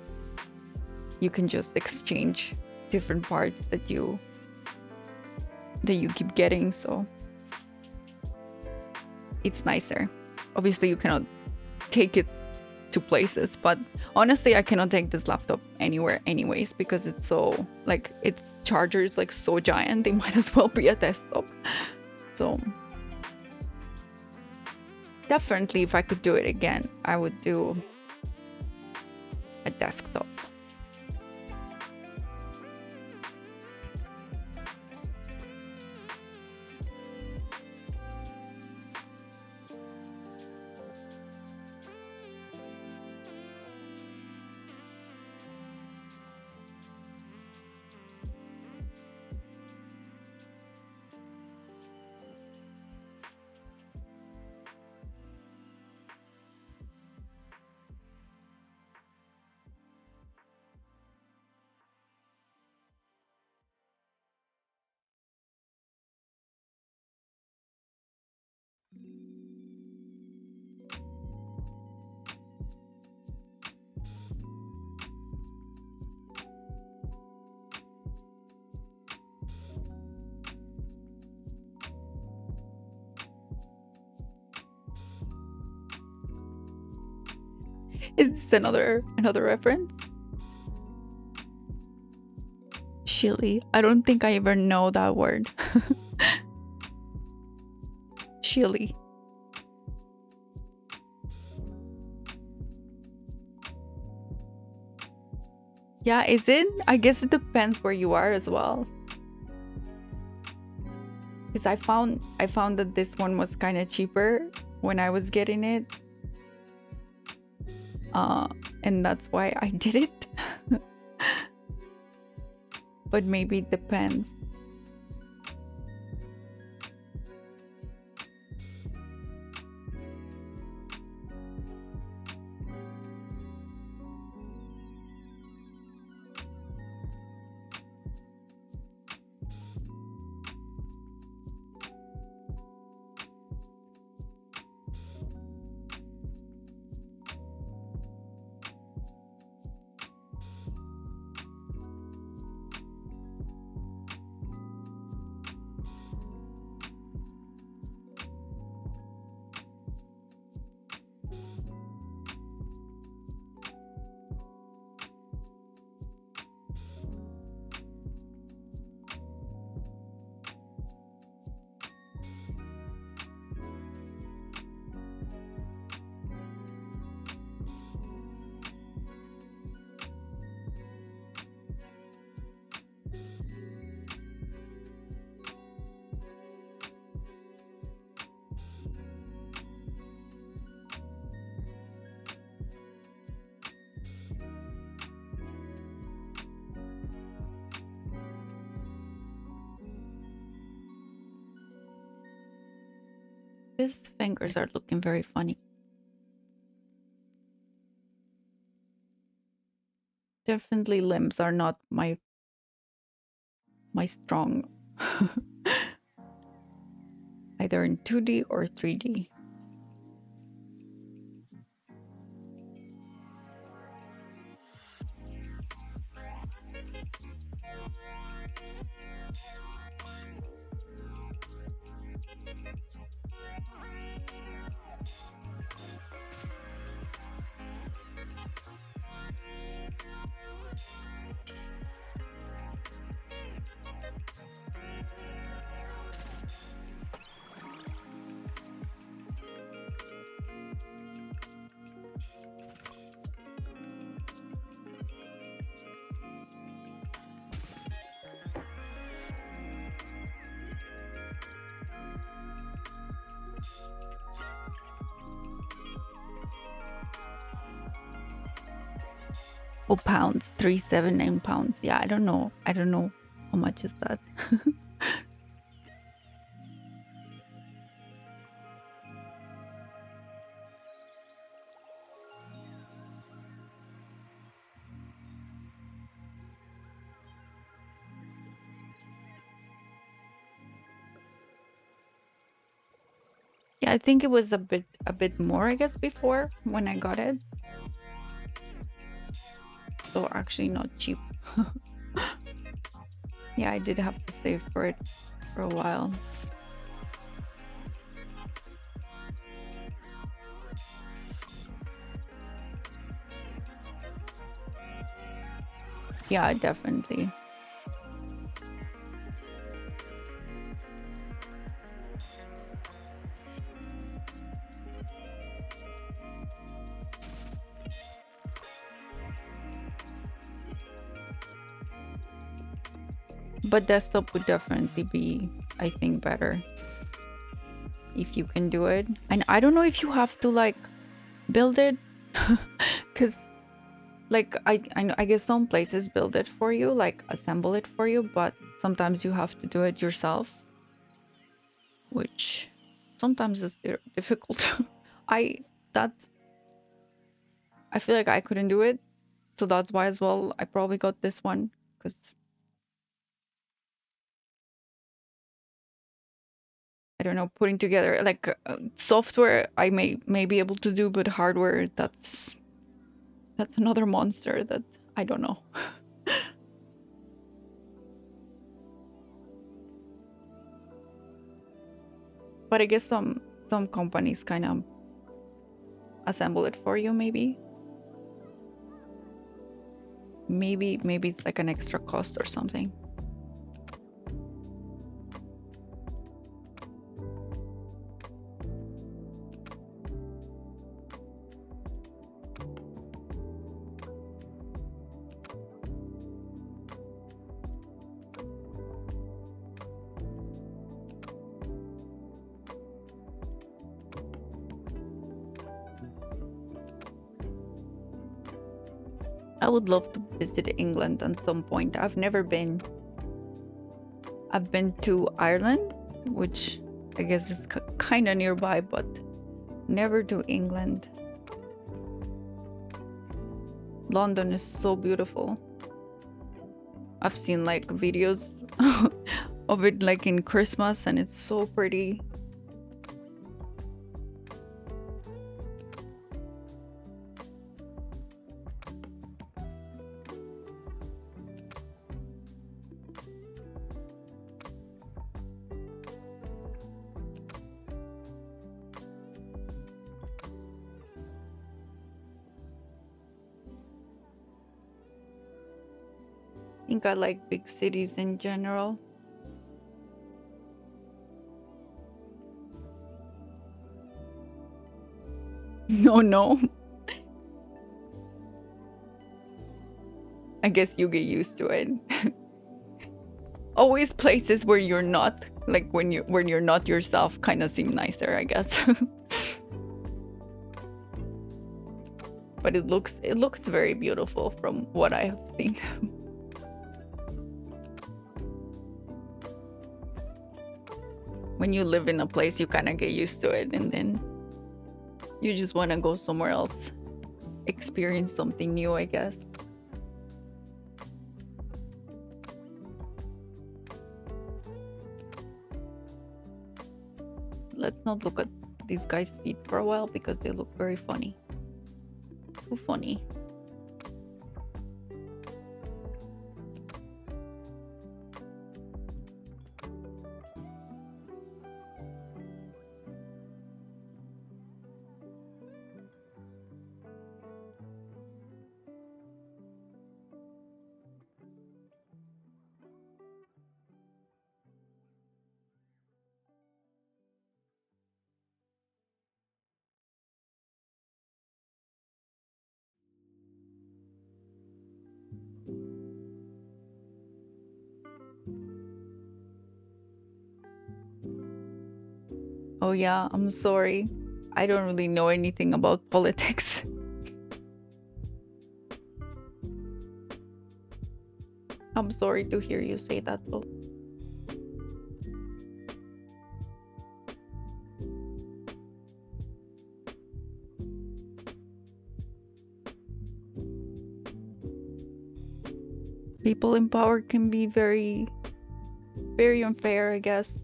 just exchange different parts that you keep getting, so it's nicer. Obviously you cannot take it to places, but honestly I cannot take this laptop anywhere anyways, because it's so like its charger is like so giant, it might as well be a desktop. So definitely if I could do it again, I would do a desktop. Is this another reference? Chili. I don't think I even know that word. Chili. Yeah, is it? I guess it depends where you are as well. Because I found that this one was kind of cheaper when I was getting it. And that's why I did it. But maybe it depends. His fingers are looking very funny. Definitely limbs are not my strong. Either in 2D or 3D. Oh, pounds, 379 pounds. Yeah, I don't know. I don't know how much is that. Yeah, I think it was a bit more, I guess, before when I got it. So actually not cheap. Yeah, I did have to save for it for a while. Yeah, definitely. But desktop would definitely be, I think, better if you can do it. And I don't know if you have to like build it, because like I guess some places build it for you, like assemble it for you, but sometimes you have to do it yourself, which sometimes is difficult. I that I feel like I couldn't do it, so that's why as well I probably got this one, because I don't know, putting together like software I may be able to do, but hardware, that's another monster that I don't know. But I guess some companies kind of assemble it for you, maybe. Maybe it's like an extra cost or something. I would love to visit England at some point. I've never been. I've been to Ireland, which I guess is kind of nearby, but never to England. London is so beautiful. I've seen like videos of it like in Christmas, and it's so pretty. I think I like big cities in general. No, no. I guess you get used to it. Always places where you're not, like when you're not yourself, kind of seem nicer, I guess. But it looks very beautiful from what I have seen. When you live in a place, you kind of get used to it, and then you just want to go somewhere else, experience something new, I guess. Let's not look at these guys' feet for a while because they look very funny. Too funny. Oh yeah, I'm sorry. I don't really know anything about politics. I'm sorry to hear you say that though. People in power can be very, very unfair, I guess.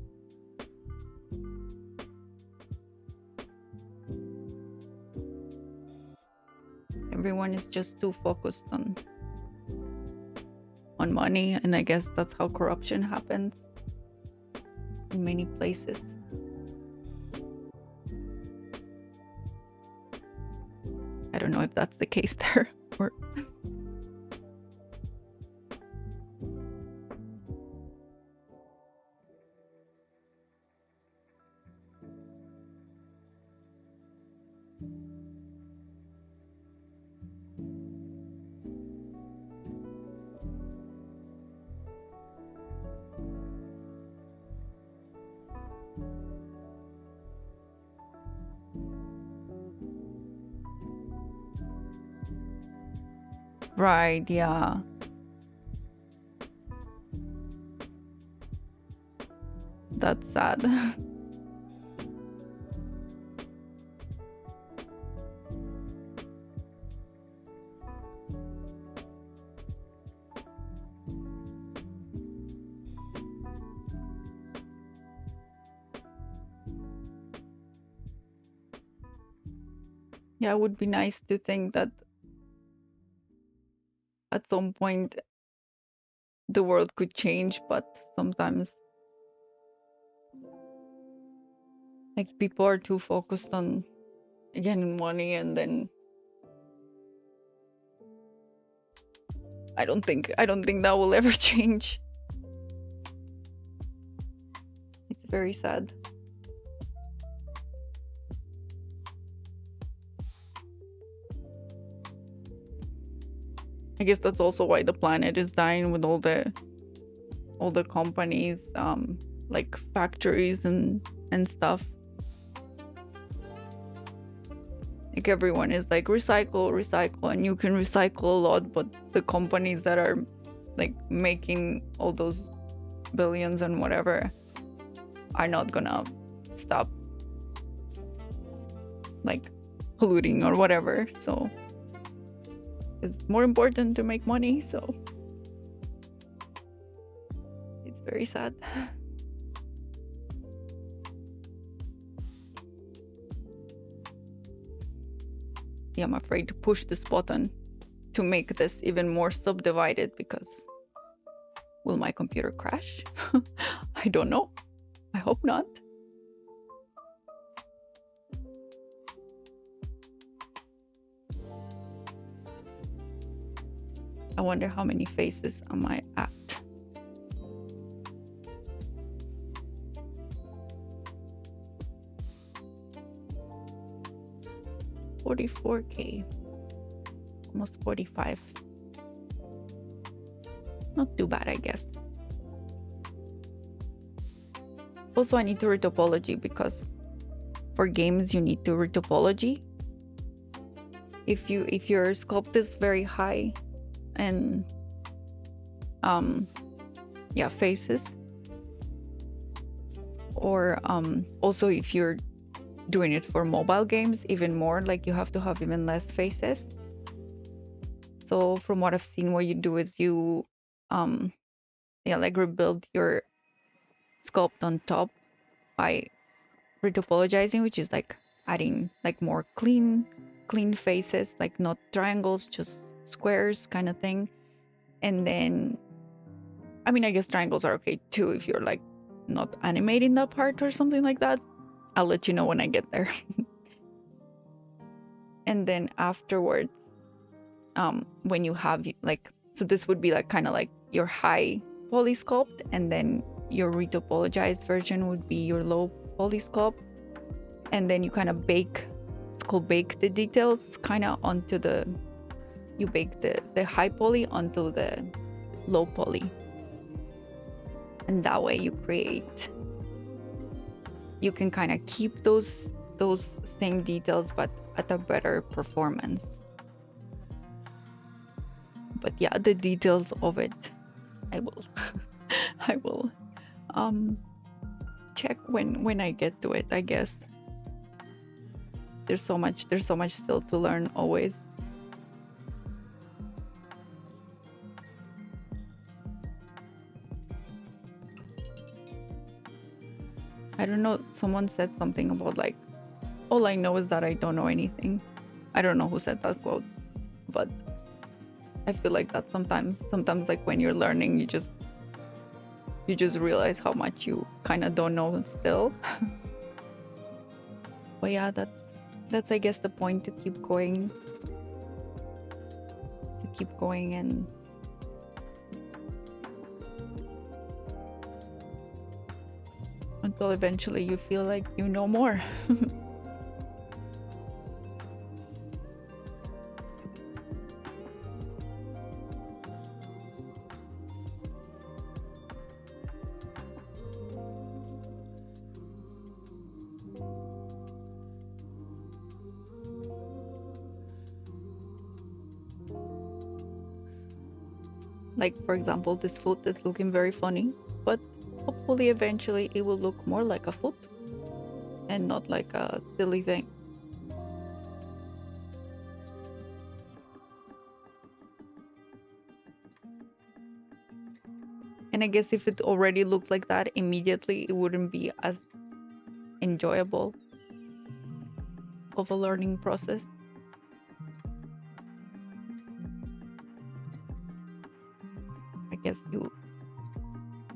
Everyone is just too focused on money, and I guess that's how corruption happens in many places. I don't know if that's the case there or right, yeah. That's sad. Yeah, it would be nice to think that at some point the world could change, but sometimes like people are too focused on again money, and then I don't think that will ever change. It's very sad. I guess that's also why the planet is dying with all the companies, like factories and stuff. Like everyone is like recycle, and you can recycle a lot, but the companies that are like making all those billions and whatever are not gonna stop like polluting or whatever. So it's more important to make money, so it's very sad. Yeah, I'm afraid to push this button to make this even more subdivided, because will my computer crash? I don't know. I hope not. I wonder how many faces am I at? 44K. Almost 45. Not too bad, I guess. Also, I need to read topology, because for games you need to read topology. If your sculpt is very high and yeah, faces, or also if you're doing it for mobile games, even more, like you have to have even less faces. So from what I've seen, what you do is you yeah, like rebuild your sculpt on top by retopologizing, which is like adding like more clean faces, like not triangles, just squares kind of thing. And then I mean, I guess triangles are okay too if you're like not animating that part or something like that. I'll let you know when I get there. And then afterwards, when you have like, so this would be like kind of like your high poly sculpt, and then your retopologized version would be your low poly sculpt, and then you kind of bake. It's called bake the details, kind of onto the. You bake the high poly onto the low poly, and that way you create. You can kind of keep those same details, but at a better performance. But yeah, the details of it, I will I will check when I get to it, I guess. There's so much still to learn always. I don't know, someone said something about like, all I know is that I don't know anything. I don't know who said that quote. But I feel like that sometimes like when you're learning, you just realize how much you kind of don't know still. But yeah, that's I guess the point, to keep going and until eventually you feel like you know more. Like, for example, this foot is looking very funny, but hopefully eventually it will look more like a foot and not like a silly thing. And I guess if it already looked like that immediately, it wouldn't be as enjoyable of a learning process. I guess you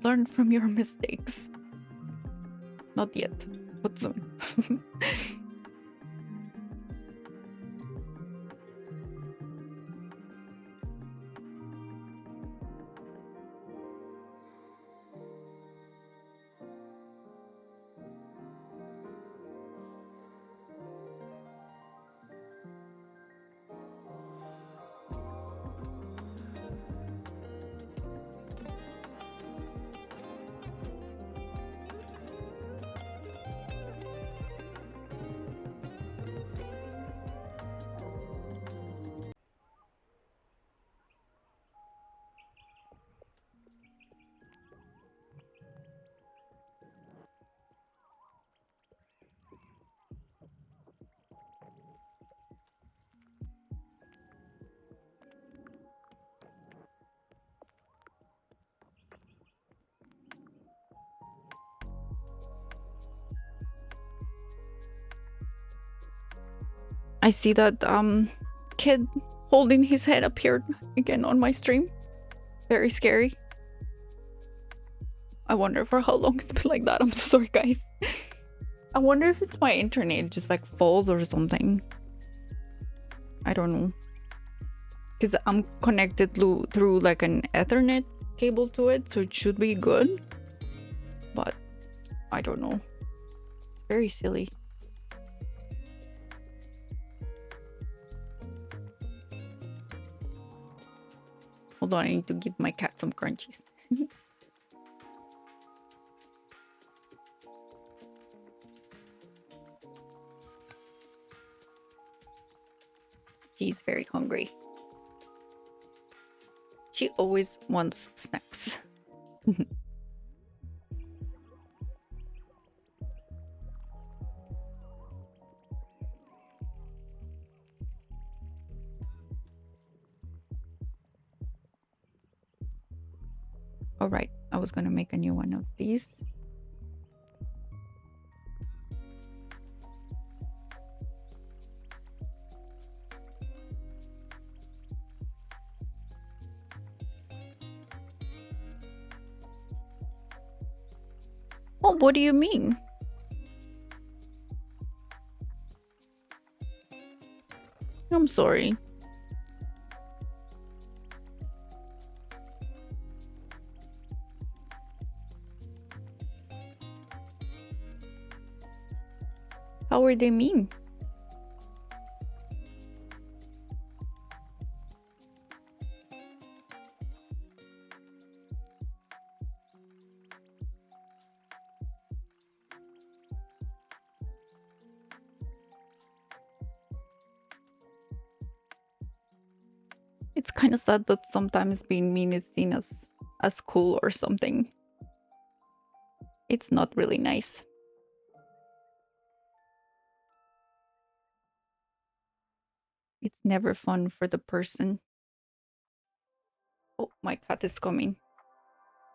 learn from your mistakes. Not yet, but soon. I see that kid holding his head appeared again on my stream. Very scary. I wonder for how long it's been like that. I'm so sorry, guys. I wonder if it's my internet just like falls or something. I don't know. Because I'm connected through like an Ethernet cable to it, so it should be good. But I don't know. Very silly. Hold on, I need to give my cat some crunchies. She's very hungry. She always wants snacks. All right, I was gonna make a new one of these. Oh, what do you mean? I'm sorry. How were they mean? It's kind of sad that sometimes being mean is seen as cool or something. It's not really nice. It's never fun for the person. Oh, my cat is coming.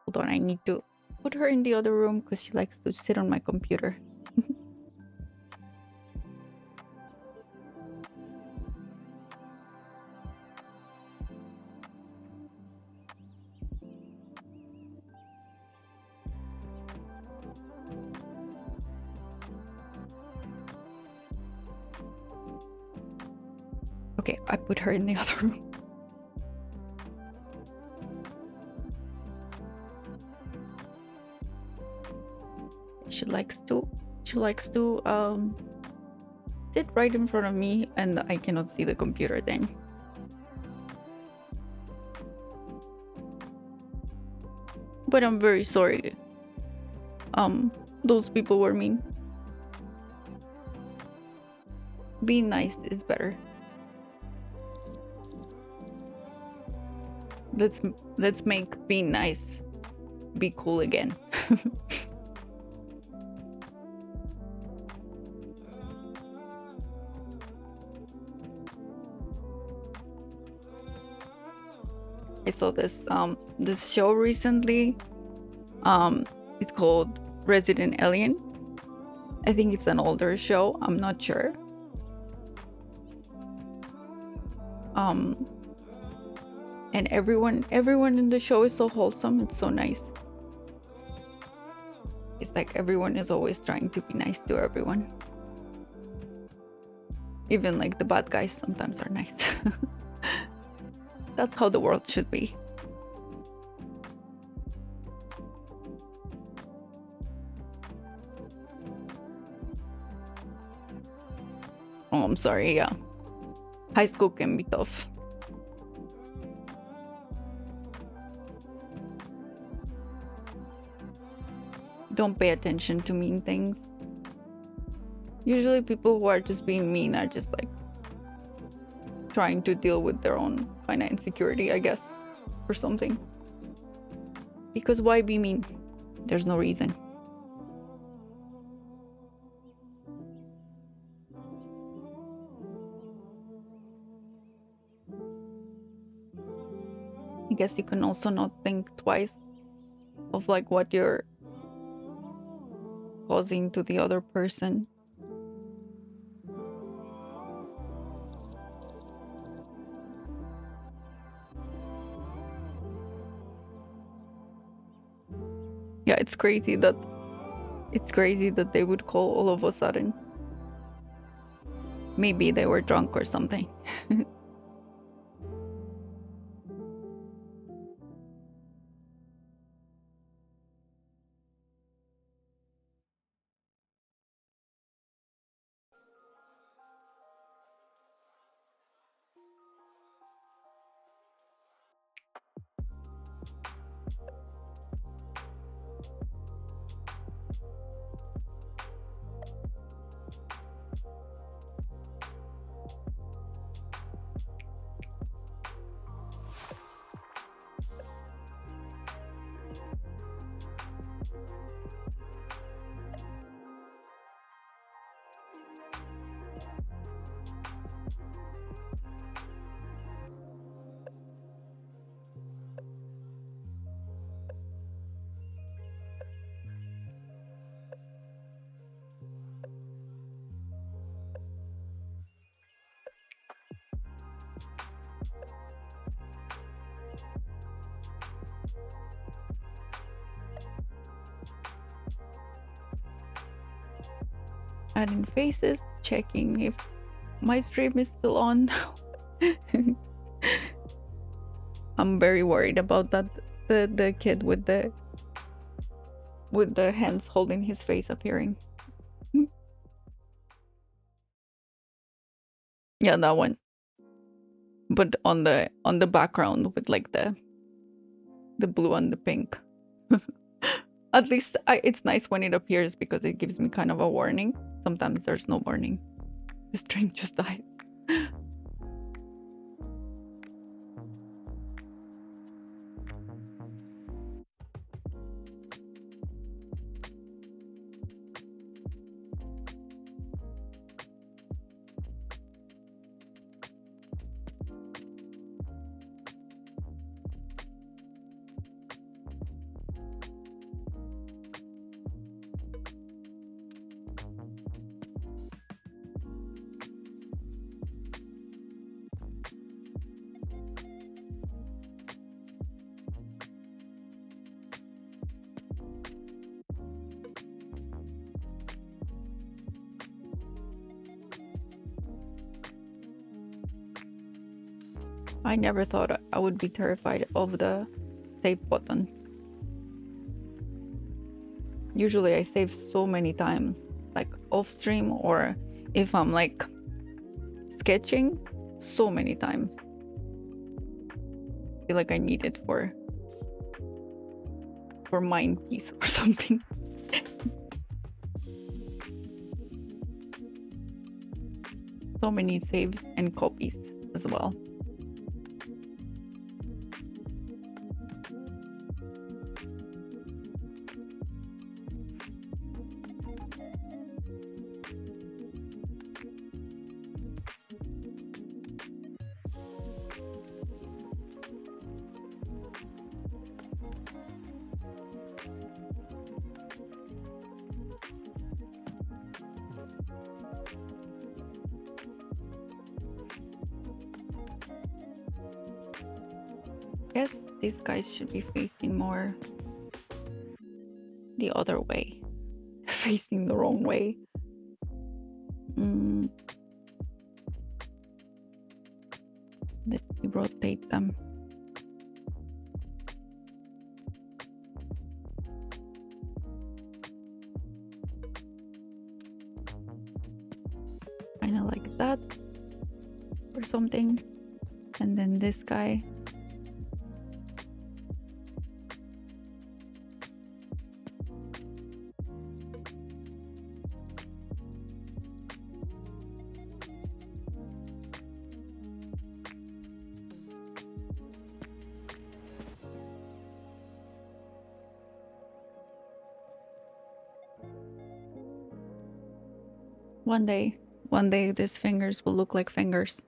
Hold on, I need to put her in the other room because she likes to sit on my computer. Okay, I put her in the other room. She likes to sit right in front of me, and I cannot see the computer then. But I'm very sorry. Those people were mean. Being nice is better. Let's make being nice be cool again. I saw this show recently. It's called Resident Alien. I think it's an older show. I'm not sure. And everyone in the show is so wholesome. It's so nice. It's like everyone is always trying to be nice to everyone. Even like the bad guys sometimes are nice. That's how the world should be. Oh, I'm sorry, yeah. High school can be tough. Don't pay attention to mean things. Usually people who are just being mean are just like trying to deal with their own kind of insecurity, I guess, or something. Because why be mean? There's no reason. I guess you can also not think twice of like what you're causing to the other person. Yeah, it's crazy that they would call all of a sudden. Maybe they were drunk or something. Adding faces, checking if my stream is still on. I'm very worried about that. The kid with the hands holding his face appearing. Yeah, that one. But on the background with like the blue and the pink. At least it's nice when it appears because it gives me kind of a warning. Sometimes there's no warning. The stream just dies. I never thought I would be terrified of the save button. Usually I save so many times, like off stream or if I'm like sketching, so many times. I feel like I need it for mind peace or something. So many saves and copies as well. Guess these guys should be facing more the other way. Facing the wrong way. Let me rotate them. Kind of like that or something. And then this guy. One day these fingers will look like fingers.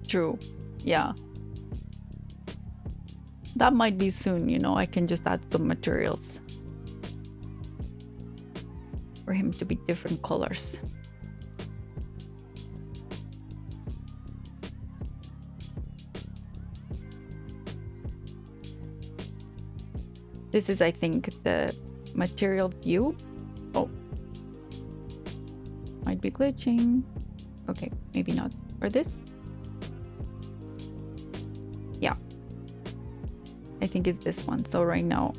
True. Yeah. That might be soon, you know, I can just add some materials for him to be different colors. This is, I think, the material view. Oh, might be glitching. Okay, maybe not. Or this? Yeah, I think it's this one. So right now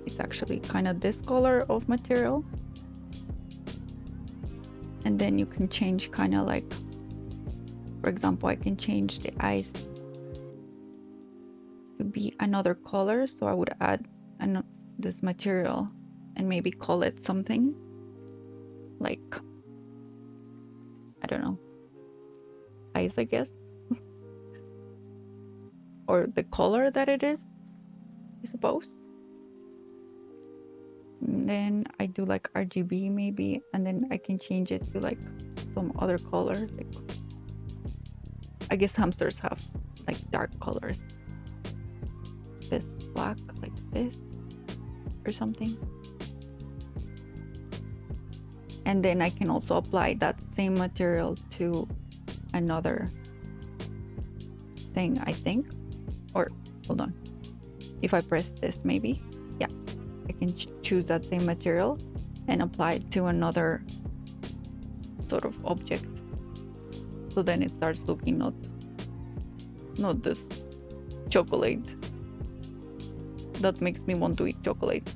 it's actually kind of this color of material, and then you can change kind of like, for example, I can change the eyes to be another color, so I would add this material and maybe call it something like, I don't know, eyes, I guess. Or the color that it is, I suppose. And then I do like RGB maybe, and then I can change it to like some other color. Like, I guess hamsters have like dark colors. This black, like this, or something. And then I can also apply that same material to another thing, I think. Or hold on, if I press this, maybe, yeah, I can choose that same material and apply it to another sort of object. So then it starts looking not this chocolate that makes me want to eat chocolate.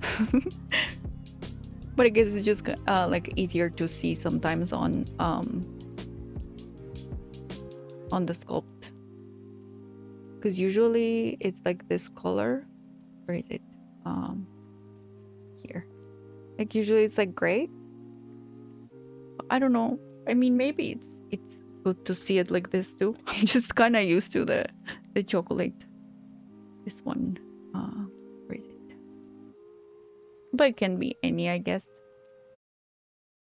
But I guess it's just like easier to see sometimes on the sculpt, because usually it's like this color. Where is it? Here. Like usually it's like gray. I don't know. I mean, maybe it's good to see it like this too. I'm just kind of used to the chocolate. This one. Where is it? But it can be any, I guess.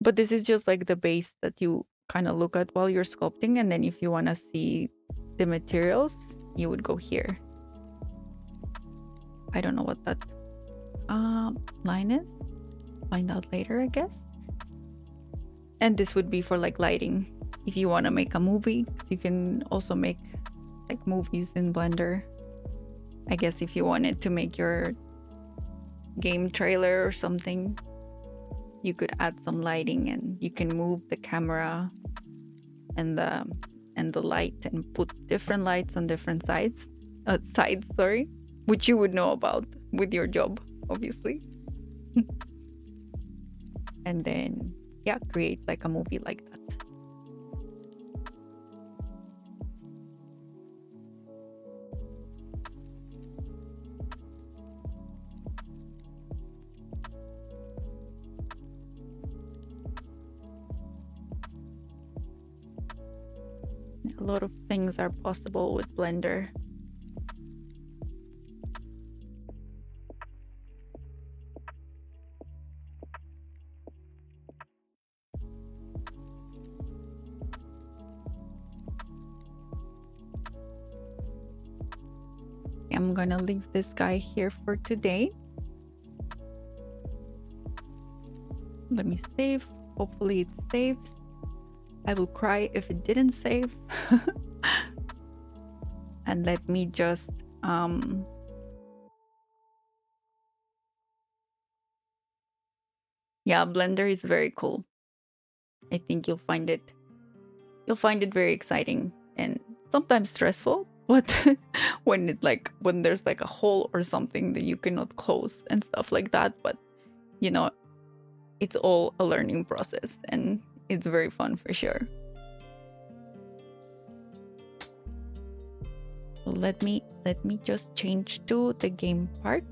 But this is just like the base that you kind of look at while you're sculpting, and then if you want to see the materials, you would go here. I don't know what that line is. Find out later, I guess. And this would be for like lighting. If you want to make a movie, you can also make like movies in Blender. I guess if you wanted to make your game trailer or something, you could add some lighting, and you can move the camera and the light and put different lights on different sides, sorry, which you would know about with your job, obviously. And then yeah, create like a movie like that. A lot of things are possible with Blender. I'm gonna leave this guy here for today. Let me save. Hopefully it saves. I will cry if it didn't save. And let me just yeah, Blender is very cool. I think you'll find it very exciting and sometimes stressful, but when there's like a hole or something that you cannot close and stuff like that. But you know, it's all a learning process, and it's very fun for sure. So let me just change to the game part.